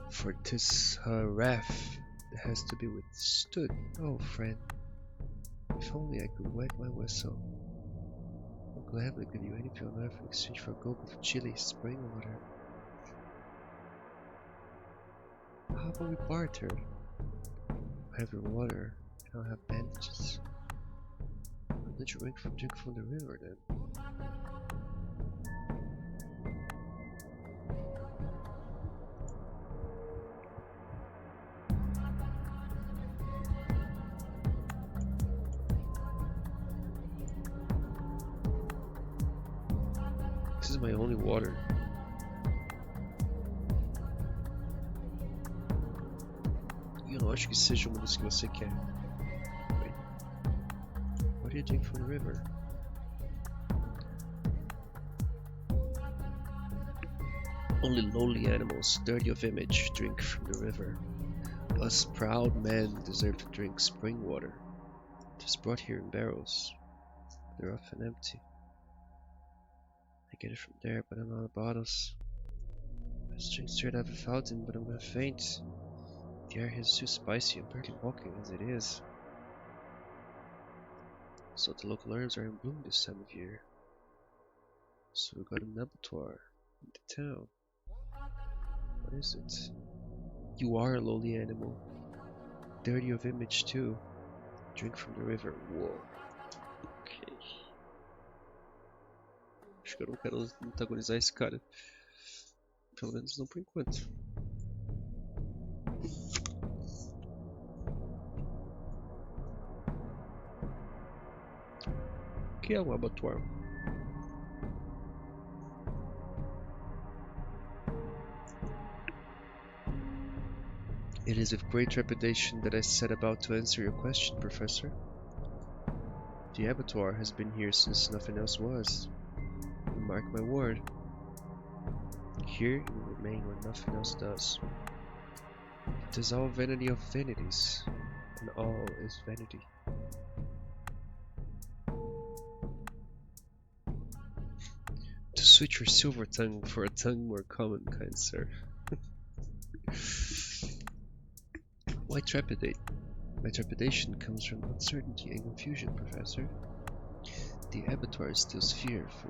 For this her wrath has to be withstood. Oh, friend, if only I could wet my whistle. I'll gladly give you anything on earth in exchange for a gulp of chilly spring water. How about we barter? I have your water, and I'll have bandages. I'll let you drink from the river then. This is my only water. Eu não acho que seja uma das que você quer. Wait. What do you drink from the river? Only lowly animals, dirty of image, drink from the river. Us proud men deserve to drink spring water. It is brought here in barrels. They're often empty. I get it from there, but I'm out of bottles. I was drink straight out of a fountain, but I'm gonna faint. The air here is too spicy. I'm barely walking as it is. So the local herbs are in bloom this time of year. So we got an abattoir in the town. What is it? You are a lowly animal. Dirty of image too. Drink from the river. Whoa. Ok. Acho que eu não quero antagonizar esse cara. Pelo menos não por enquanto. O que é um abattoir? It is with great trepidation that I set about to answer your question, Professor. The abattoir has been here since nothing else was. And mark my word, here it will remain when nothing else does. It is all vanity of vanities, and all is vanity. To switch your silver tongue for a tongue more common, kind sir. Why trepidate? My trepidation comes from uncertainty and confusion, Professor. The abattoir instills fear for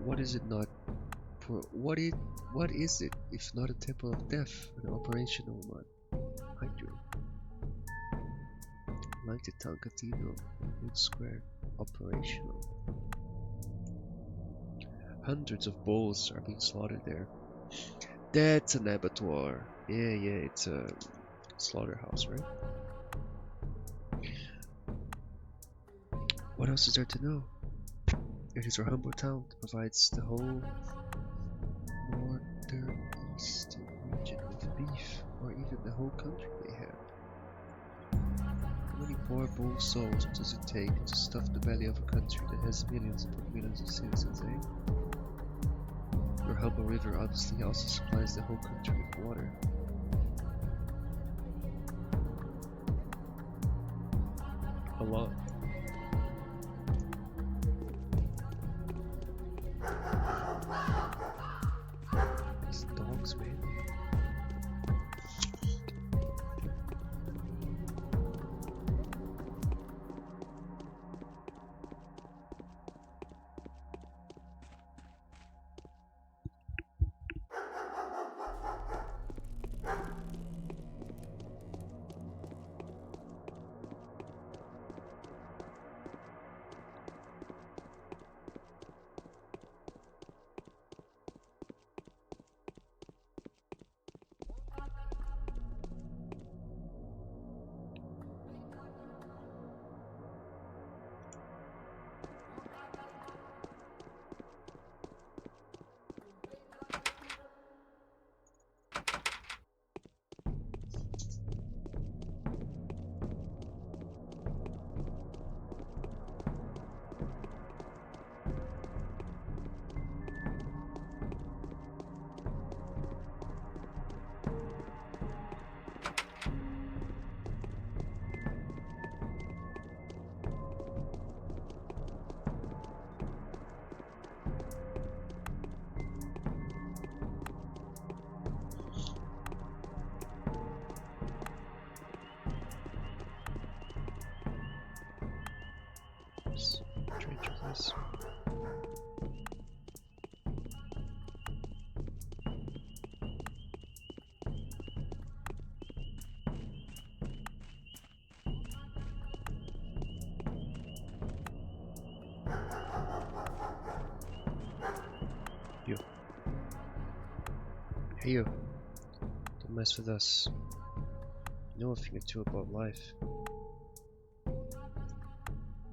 what is it not? For what is it if not a temple of death, an operational one? I do. Like the town cathedral, Mid Square, operational. Hundreds of bulls are being slaughtered there. That's an abattoir. Yeah, it's a slaughterhouse, right? What else is there to know? It is our humble town that provides the whole northeastern region with beef, or even the whole country they have. How many poor bull souls does it take to stuff the belly of a country that has millions upon millions of citizens, eh? Your humble river obviously also supplies the whole country with water. A lot. These dogs, man. You. Hey you. Don't mess with us. You know a thing or two about life.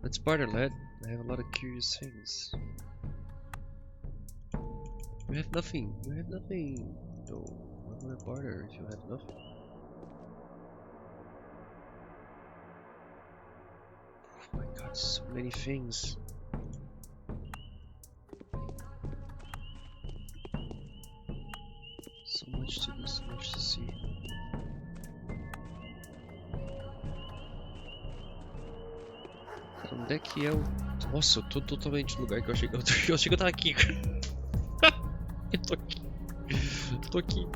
Let's barter, lad. I have a lot of curious things. You have nothing. You have nothing. No, why would I barter if you have nothing? Oh my god, so many things. So much to do, so much to see. Onde é que é o... Nossa, eu tô totalmente no lugar que eu achei que eu, eu achei que eu tava aqui. Eu tô aqui. Eu tô aqui.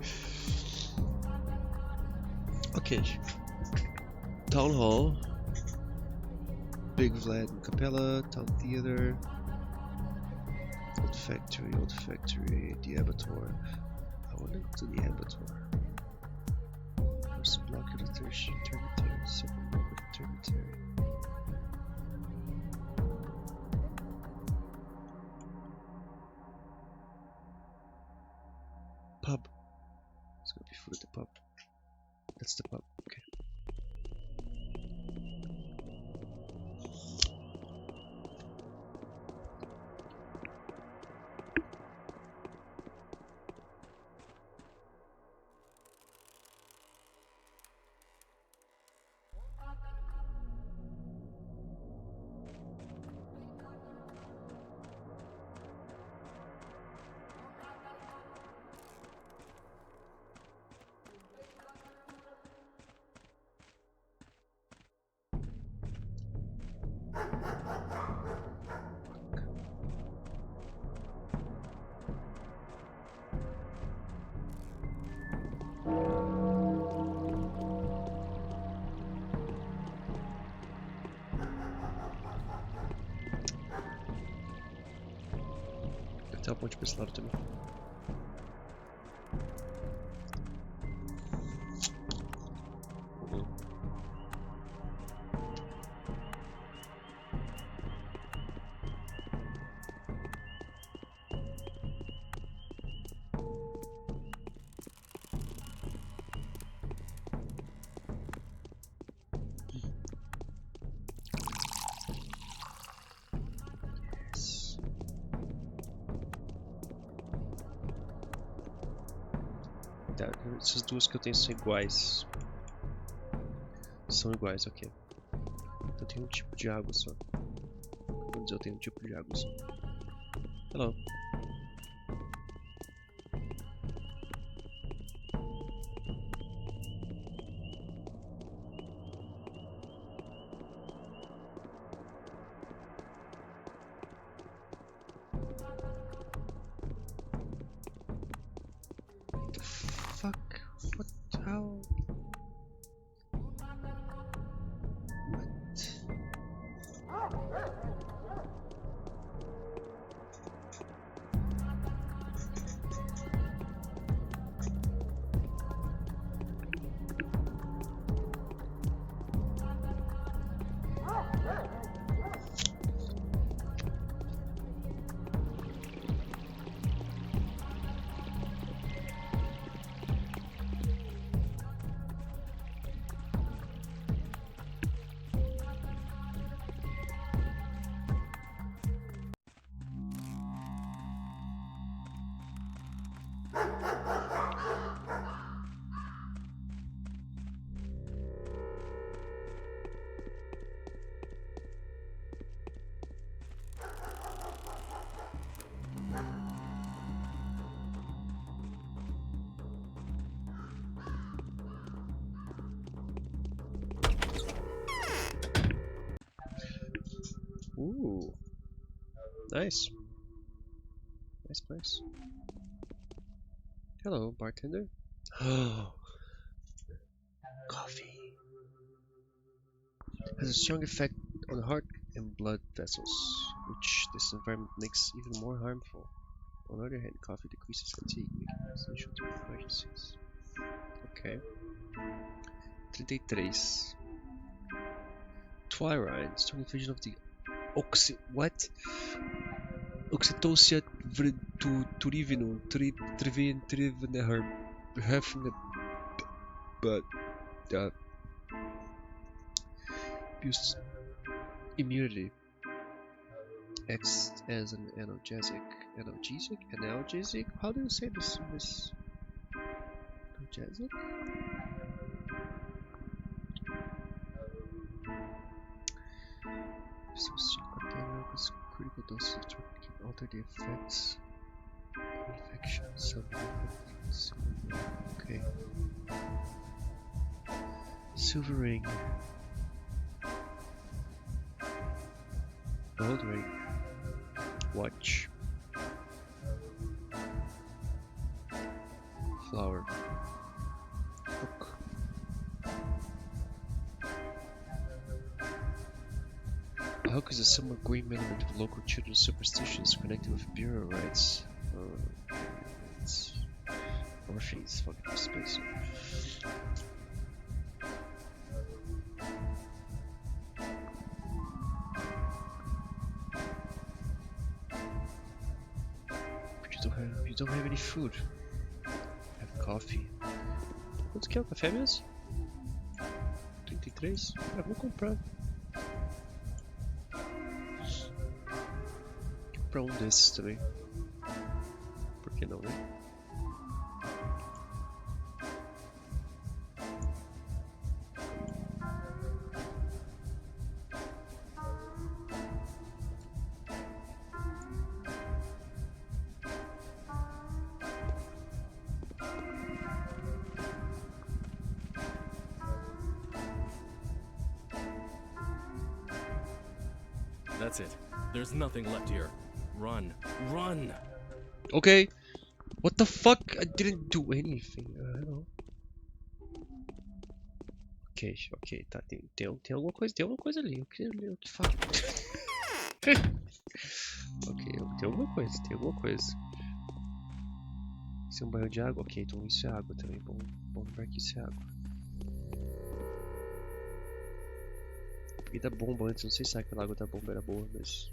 Ok. Town Hall. Big Vlad and Capella. Town Theater. Old Factory. The Abattoir. I wanna go to the Abattoir. First block of the Termitary. Second block of the Termitary. Pub. There's gonna be food at the pub. That's the pub. Okay. Deve ter uma ponte pra esse lado também. Tá, essas duas que eu tenho são iguais. São iguais, ok. Então tem um tipo de água só. Vamos dizer, eu tenho um tipo de água só. Hello. Fuck? What? How? What? Ooh. Nice. Nice place. Hello, bartender. Coffee. Has a strong effect on the heart and blood vessels, which this environment makes even more harmful. On the other hand, coffee decreases fatigue, making it essential during emergencies. Okay. 33. Twilight, strong infusion of the what? Oxytocin Turivino, Trivineher, Hefne, but boosts immunity. Acts as an analgesic. Analgesic? How do you say this? Analgesic? Critical doses of drug can alter the effects of infection. Okay. Silver ring. Gold ring. Watch. Flower. Hook. A hook is a somewhat green element of local children's superstitions connected with burial rites. It's orphans, fucking expensive. But you don't have any food. Have coffee. Quanto que é o café mesmo? 33? Eu vou comprar. Comprar um desses também. Por que não, né? That's it. There's nothing left here. Run. Run! Okay. What the fuck? I didn't do anything. I don't know. Ok, tá. Tem alguma coisa ali. Eu te falo. Ok, tem alguma coisa. Isso é um banho de água? Ok, então isso é água também. Bom lembrar que isso é água. E da bomba antes, não sei se aquela água da bomba era boa, mas...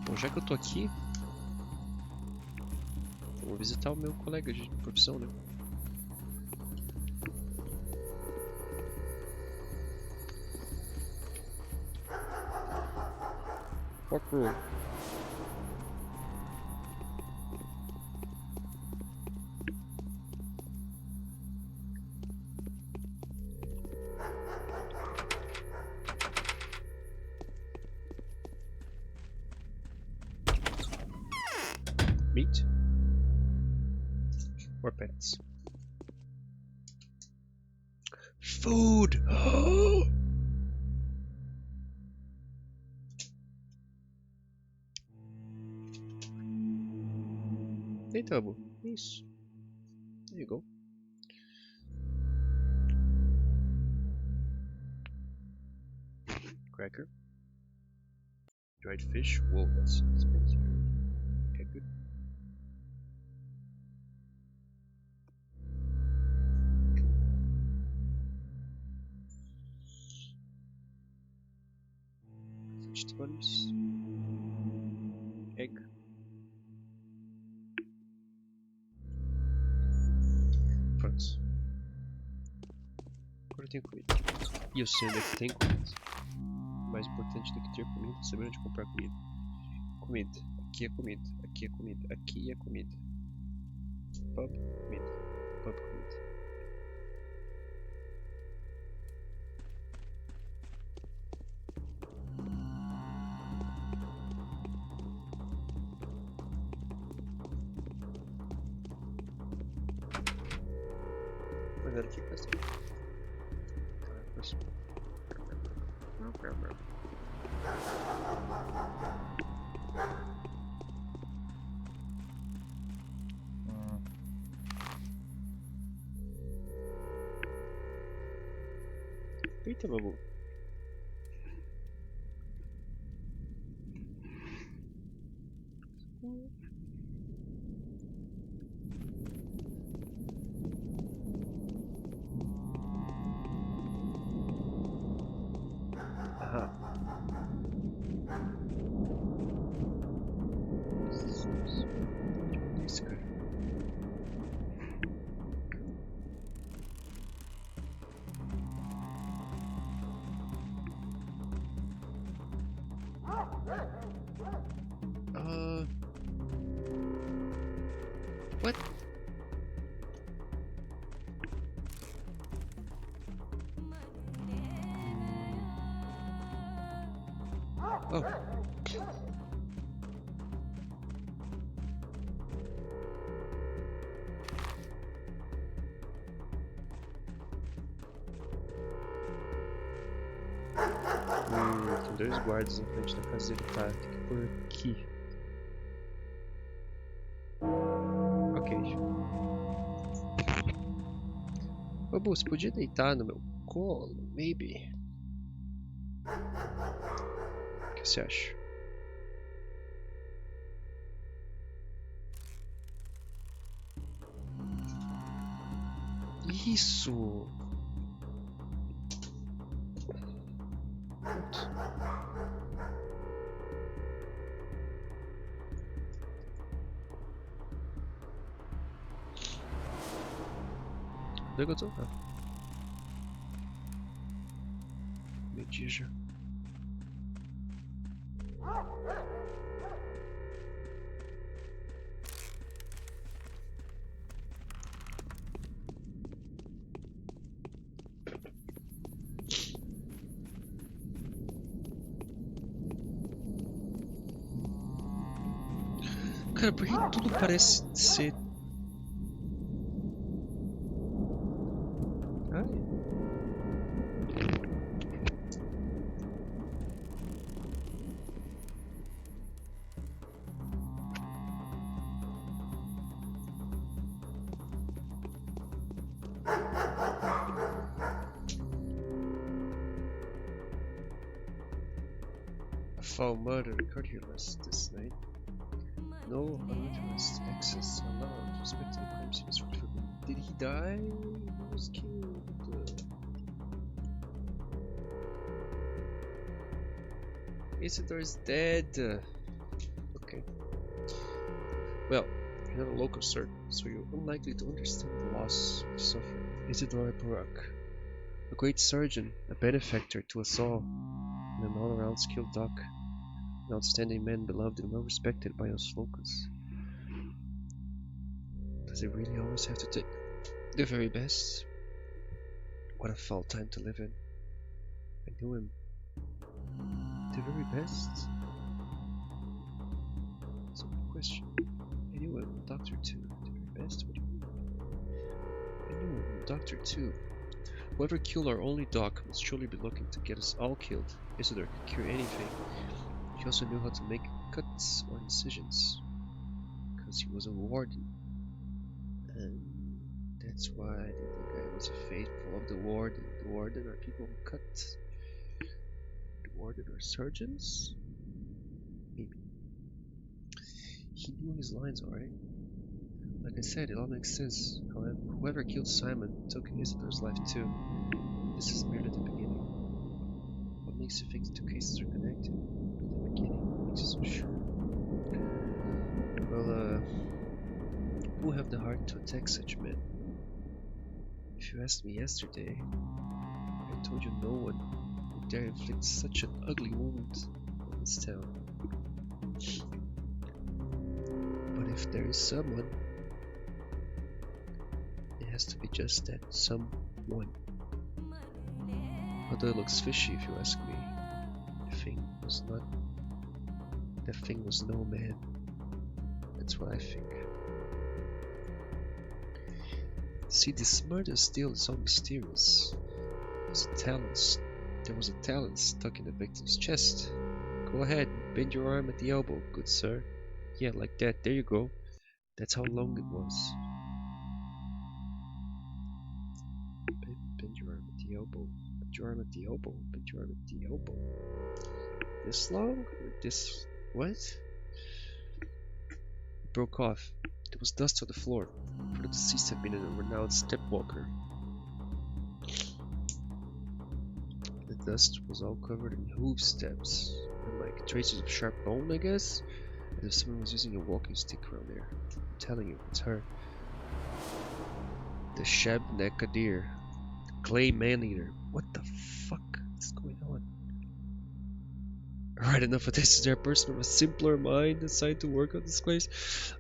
Bom, já que eu tô aqui... Eu vou visitar o meu colega de profissão, né? Fuck you. Meat or pets? Food! Eita, bom. Isso. There you go. Cracker. Dried fish. Whoa, that's expensive. Okay, good. Vegetables. Egg. Pronto. Agora eu tenho comida. E eu sei onde é que tem comida. Mais importante do que ter comida é saber onde comprar comida. Comida. Aqui é comida. Aqui é comida. Aqui é comida. Pub, comida. Pub, comida. Mandar aqui pra cima. Eita, babu. Aha. What? Oh. Tem dois guardas na frente da casa dele, tá? Tem que ir por aqui. Ok. Ô, Bu, você podia deitar no meu colo? Maybe. O que você acha? Isso! Pronto. Onde é que eu tô? Ah. Meio-dia já. Cara, por que tudo parece ser... Ai. A foul murder occurred here this night. No unauthorized access allowed. Respect to the crime scene is forbidden. Did he die? He was killed. Isidore is dead. Okay. Well, you're not a local, sir, so you're unlikely to understand the loss of suffering. Isidore Barak, a great surgeon, a benefactor to us all, and an all-around skilled doc. An outstanding man, beloved and well respected by us locals. Does it really always have to take the very best? What a foul time to live in. I knew him. The very best? That's a good question. I knew him, Doctor 2. The very best? What do you mean? I knew him, Doctor 2. Whoever killed our only doc must surely be looking to get us all killed. Isidore could cure anything. He also knew how to make cuts or incisions, because he was a warden, and that's why I didn't think I was a faithful of the warden. The warden are people who cut. The warden are surgeons? Maybe. He knew his lines, alright. Like I said, it all makes sense. However, whoever killed Simon took Isidore's life too. This is merely the beginning. What makes you think the two cases are connected? Makes you so sure. Well, who have the heart to attack such men? If you asked me yesterday, I told you no one would dare inflict such an ugly wound on this town. But if there is someone, it has to be just that someone. Although it looks fishy if you ask me, the thing was no man. That's what I think. See, this murder still is so mysterious. There was a talon stuck in the victim's chest. Go ahead, bend your arm at the elbow, good sir. Yeah, like that, there you go. That's how long it was. Bend your arm at the elbow. Bend your arm at the elbow. Bend your arm at the elbow. This long? Or this... what? It broke off. There was dust on the floor, for the deceased had been a renowned stepwalker. The dust was all covered in hoof steps, and like traces of sharp bone, I guess, as if someone was using a walking stick around there. I'm telling you, it's her. The Shabnekadir, the clay man-eater. What the fuck is going on? Alright, enough of this. Is there a person of a simpler mind assigned to work on this place?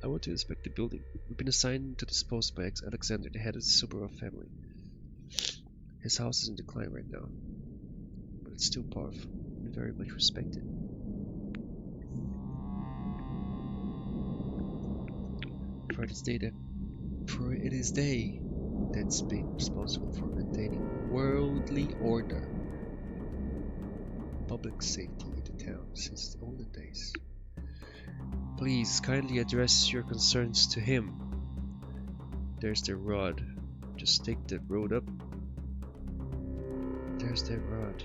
I want to inspect the building. We've been assigned to this post by Alexander, the head of the Subarov family. His house is in decline right now, but it's still powerful and very much respected. For it is they that's been responsible for maintaining worldly order, public safety in the town since the olden days. Please kindly address your concerns to him. There's the rod. Just take the road up. There's the rod.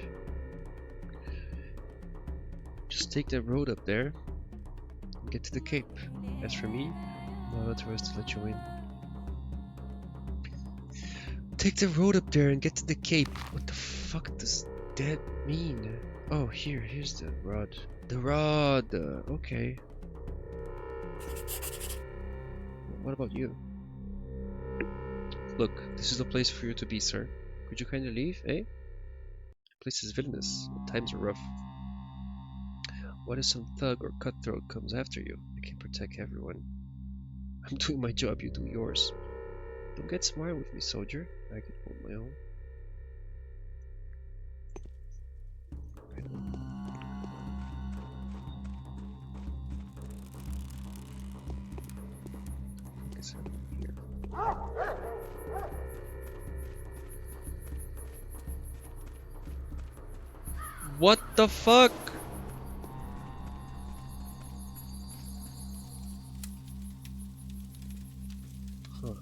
Just take the road up there and get to the cape. As for me, I'm not authorized to let you in. Take the road up there and get to the cape. What the fuck does that mean? Oh, here's the rod. The rod. Okay. What about you? Look, this is the place for you to be, sir. Could you kindly leave, eh? The place is villainous. Times are rough. What if some thug or cutthroat comes after you? I can protect everyone. I'm doing my job, you do yours. Don't get smart with me, soldier. I can hold my own. Focus on here. What the fuck? Huh.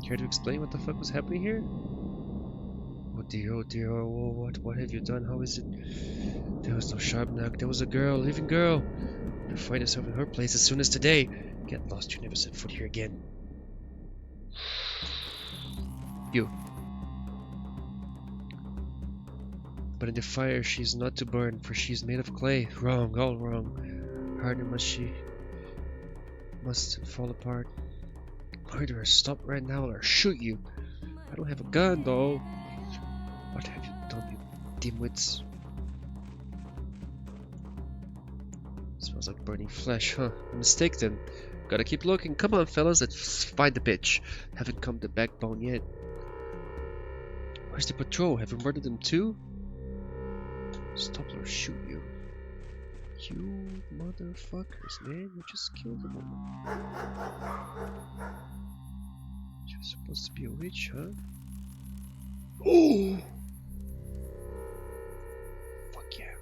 Care to explain what the fuck was happening here? Oh dear, oh, what have you done? How is it? There was no Sharpnack, there was a girl, living girl. You'll find yourself in her place as soon as today. Get lost, you never set foot here again. You. But in the fire she is not to burn, for she is made of clay. Wrong, all wrong. Harder must fall apart. Murderer, stop right now or I'll shoot you. I don't have a gun though. What have you done, you dimwits? Smells like burning flesh, huh? A mistake then. Gotta keep looking. Come on, fellas, let's find the bitch. Haven't come to backbone yet. Where's the patrol? Have you murdered them too? Stop or shoot you. You motherfuckers, man. You just killed a woman. You're supposed to be a witch, huh? Oh! Fuck yeah.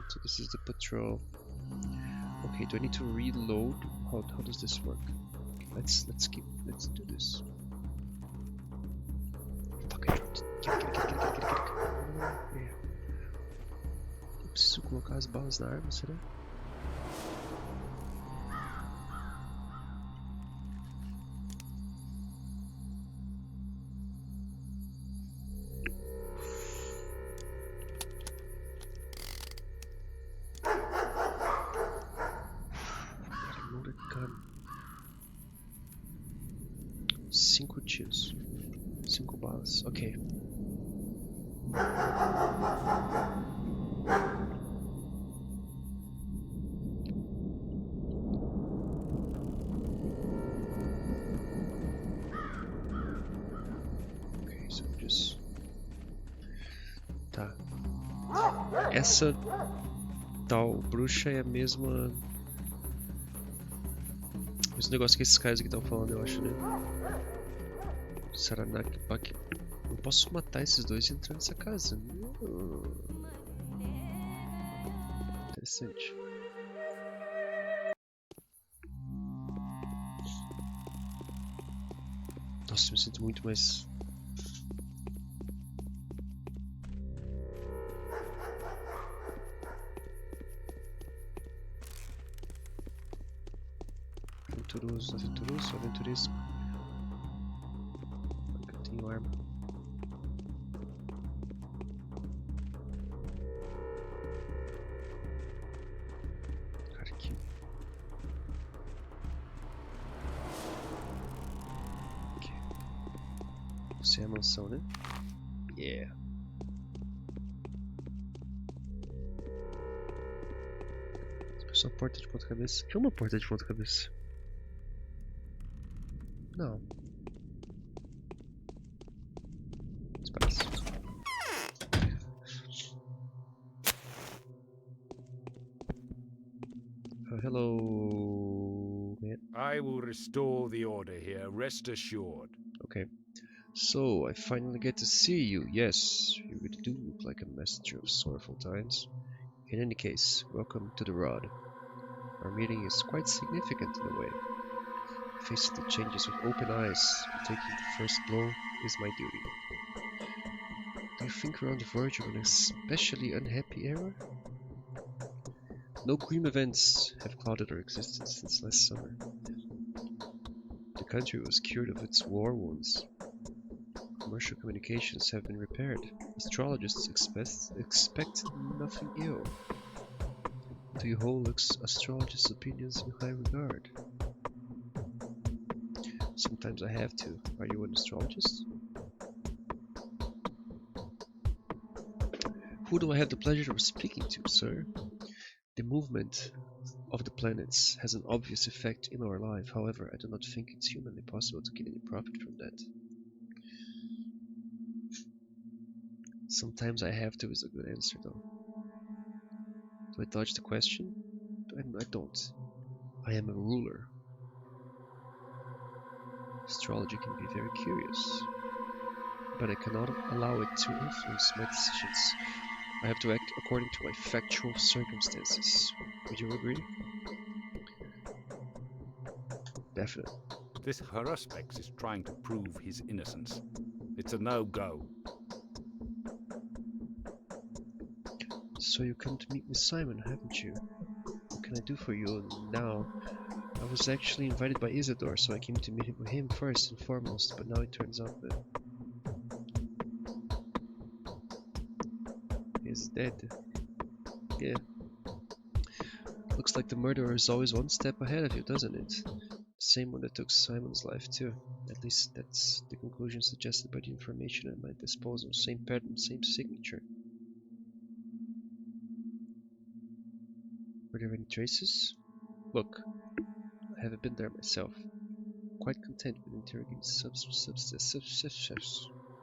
So this is the patrol. Okay, do I need to reload? How does this work? Okay, let's do this. Fuck, I dropped it. Get it. Yeah. Eu preciso colocar as balas na arma, será? Loaded gun. 5 tiros. 5 balas. Ok. Ok, so just... Tá. Essa tal bruxa é a mesma... Esse negócio que esses caras aqui estão falando, eu acho, né? Saranak, Pak. Eu posso matar esses dois e entrar nessa casa. Interessante. Nossa, eu me sinto muito mais... aventuresco. Eu tenho arma. Samuelson, né? Yeah. Só porta de ponta cabeça. Que é uma porta de ponta cabeça? Não. Espaço. Hello, man. I will restore the order here, rest assured. Okay. So, I finally get to see you. Yes, you really do look like a messenger of sorrowful times. In any case, welcome to the Rod. Our meeting is quite significant in a way. Facing the changes with open eyes and taking the first blow is my duty. Do you think we're on the verge of an especially unhappy era? No grim events have clouded our existence since last summer. The country was cured of its war wounds. Commercial communications have been repaired. Astrologists expect nothing ill. Do you hold astrologists' opinions in high regard? Sometimes I have to. Are you an astrologist? Who do I have the pleasure of speaking to, sir? The movement of the planets has an obvious effect in our life. However, I do not think it's humanly possible to get any profit from that. Sometimes I have to is a good answer, though. Do I dodge the question? I don't. I am a ruler. Astrology can be very curious, but I cannot allow it to influence my decisions. I have to act according to my factual circumstances. Would you agree? Definitely. This Haruspex is trying to prove his innocence. It's a no-go. So you come to meet with Simon, haven't you? What can I do for you now? I was actually invited by Isidore, so I came to meet with him first and foremost, but now it turns out that he's dead. Yeah. Looks like the murderer is always one step ahead of you, doesn't it? The same one that took Simon's life too. At least that's the conclusion suggested by the information at my disposal. Same pattern, same signature. Were there any traces? Look, I haven't been there myself. Quite content with interrogating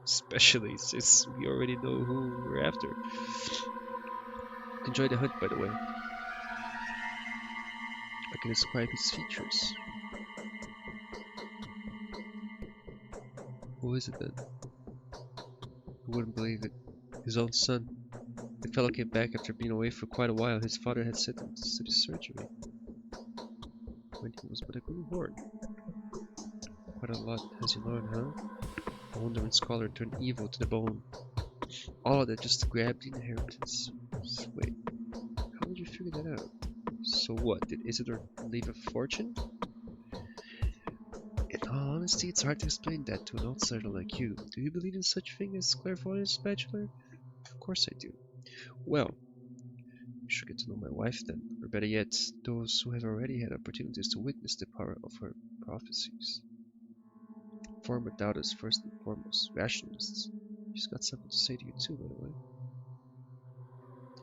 especially since we already know who we're after. Enjoy the hunt, by the way. I can describe his features. Who is it then? Who wouldn't believe it? His own son. The fellow came back after being away for quite a while. His father had sent him to study surgery when he was but a greenhorn. Quite a lot has he learned, huh? A wandering scholar turned evil to the bone. All of that just to grab the inheritance. Wait, how did you figure that out? So what, did Isidore leave a fortune? In all honesty, it's hard to explain that to an outsider like you. Do you believe in such thing as clairvoyance, Bachelor? Of course I do. Well, you should get to know my wife then, or better yet, those who have already had opportunities to witness the power of her prophecies. Former doubters first and foremost, rationalists. She's got something to say to you too, by the way.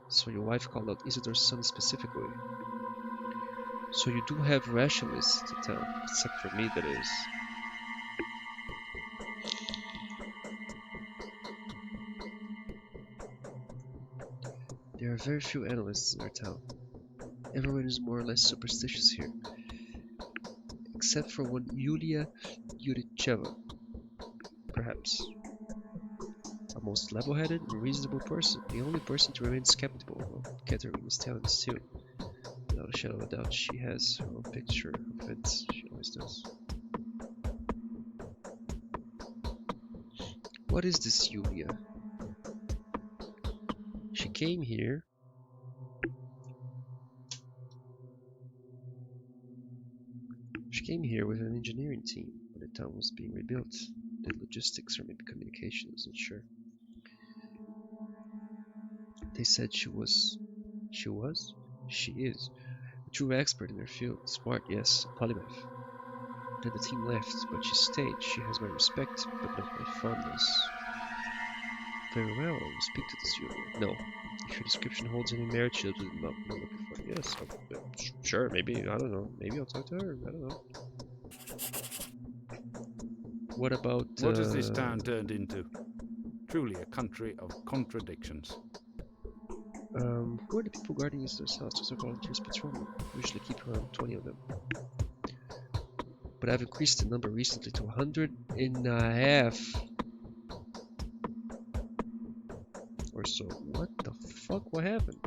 So your wife called out Isidore's son specifically. So you do have rationalists to tell, except for me, that is. There are very few analysts in our town. Everyone is more or less superstitious here, except for one Yulia Yuricheva, perhaps. A most level-headed and reasonable person, the only person to remain skeptical of Katerina's talents too. Without a shadow of a doubt, she has her own picture of events, she always does. What is this Yulia? She came here with an engineering team when the town was being rebuilt. Did logistics or maybe communications, not sure. They said she is, a true expert in her field. Smart, yes, a polymath. Then the team left, but she stayed. She has my respect, but not my fondness. Very well, I will speak to this young. No. If your description holds any merit, she'll do not looking for. Yes, sure, maybe, I don't know. Maybe I'll talk to her, I don't know. What about, What has this town turned into? Truly a country of contradictions. who are the people guarding Easter's house? Those are volunteers patrolling. Usually keep around 20 of them. But I've increased the number recently to 150 or so. What the fuck? What happened?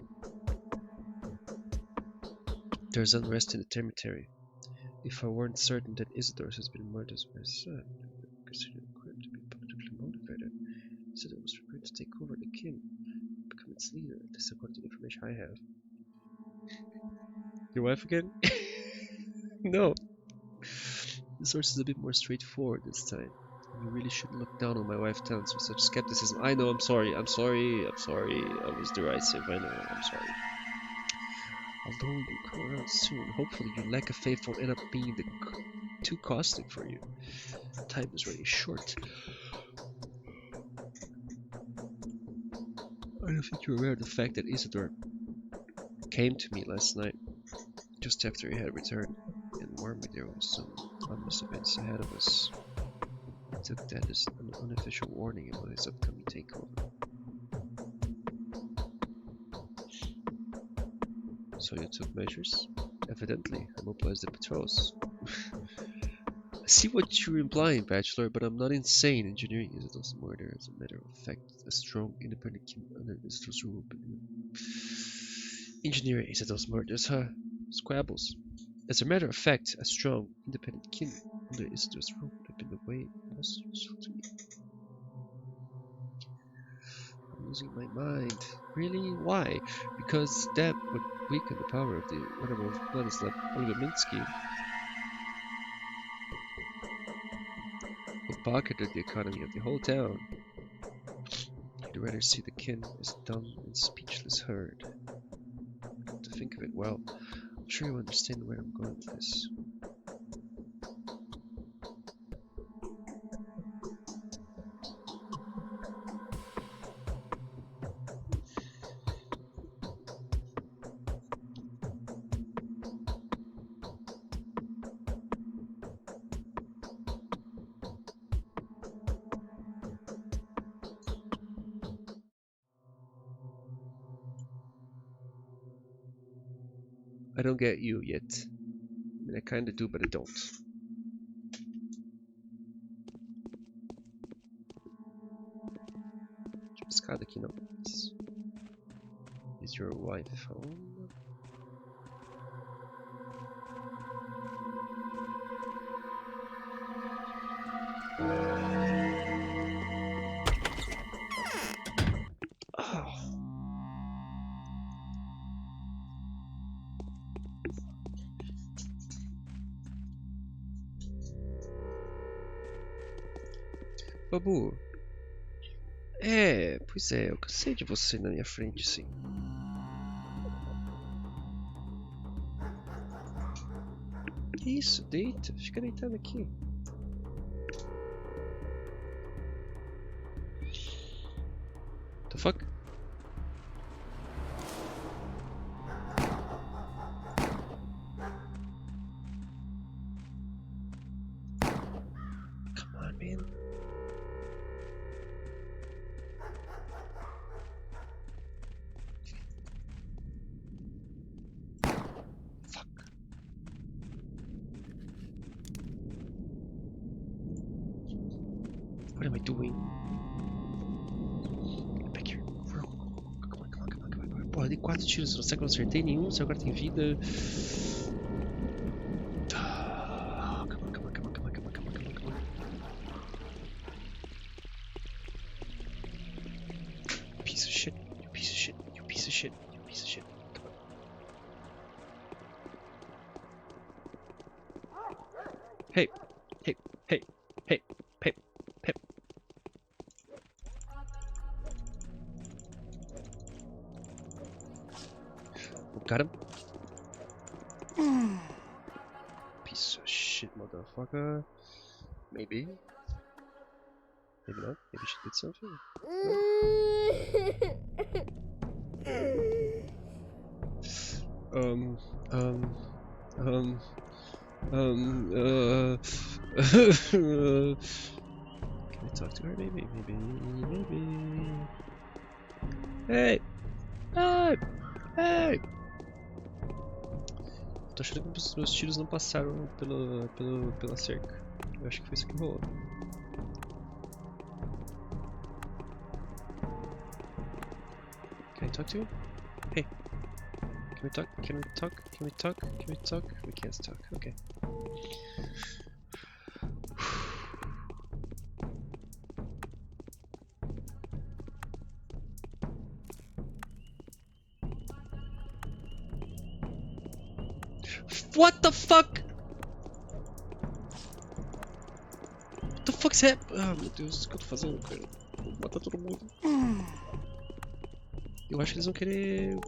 There's unrest in the cemetery. If I weren't certain that Isidore has been murdered as my son, I would consider the crime to be politically motivated. Isidore was prepared to take over the kin, become its leader, at least according to the information I have. Your wife again? No. The source is a bit more straightforward this time. You really shouldn't look down on my wife talents with such skepticism. I know, I'm sorry. I was derisive, I know, I'm sorry. Although you come around soon, hopefully your lack of faith won't end up being too caustic for you. Time is running short. I don't think you're aware of the fact that Isidore came to me last night, just after he had returned, and warned me there was some ominous events ahead of us. I took that as an unofficial warning about his upcoming takeover. So you took measures? Evidently, I mobilized the patrols. I see what you're implying, Bachelor, but I'm not insane. Engineering Isidore's murder, as a matter of fact, a strong, independent kin under Isidore's rule. Engineering Isidore's murders, huh? Squabbles. As a matter of fact, a strong, independent kin under Isidore's rule would have been the way most useful to me. I'm losing my mind. Really? Why? Because that would weaken the power of the Honorable Vladislav Olgominsky, who pocketed the economy of the whole town. You'd rather see the kin as dumb and speechless herd. Come to think of it, well, I'm sure you understand where I'm going with this. I don't get you yet. I mean, I kinda do, but I don't. Escada aqui não. Is your wife home? Oh. Babu. Pois é, eu cansei de você na minha frente, sim. Que isso? Deita, fica deitado aqui. The fuck? Come on, man. Fuck. What am I doing? Get back here. Come on. Porra, dei 4 tiros, será que eu não acertei nenhum? Se agora tem vida. Come on. Piece of shit. You piece of shit. Come on. Hey. Got him. Piece of shit, motherfucker. motherfucker. Maybe. Maybe not. Maybe she did something. No? Can I talk to her? Maybe. Hey! Hey! Hey! Tô achando que os meus tiros não passaram pela cerca. Eu acho que foi isso que rolou. Can I talk to you? Hey! Can we talk? Can we talk? Can we talk? Can we talk? We can't talk. Okay. What the fuck? What the fuck's happening? Ah, meu Deus, o que eu tô fazendo, cara? Vou matar todo mundo. Eu acho que eles vão querer.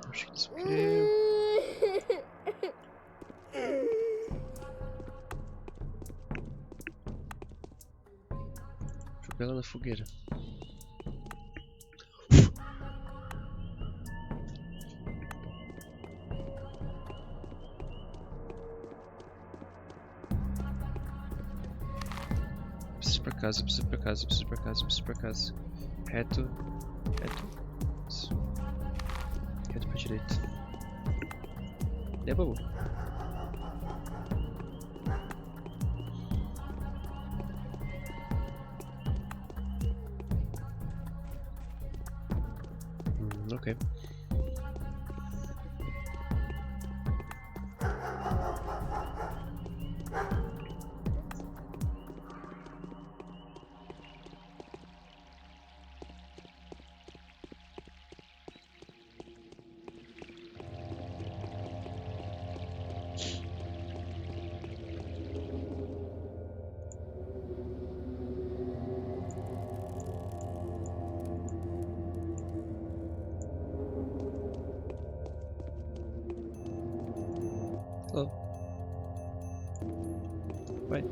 Acho que eles vão querer. Jogar ela na fogueira. Preciso ir pra casa, preciso ir pra casa, preciso ir pra casa, preciso ir pra casa. Reto. Isso. Reto pra direita. É bom. Ok. Hello. Bye.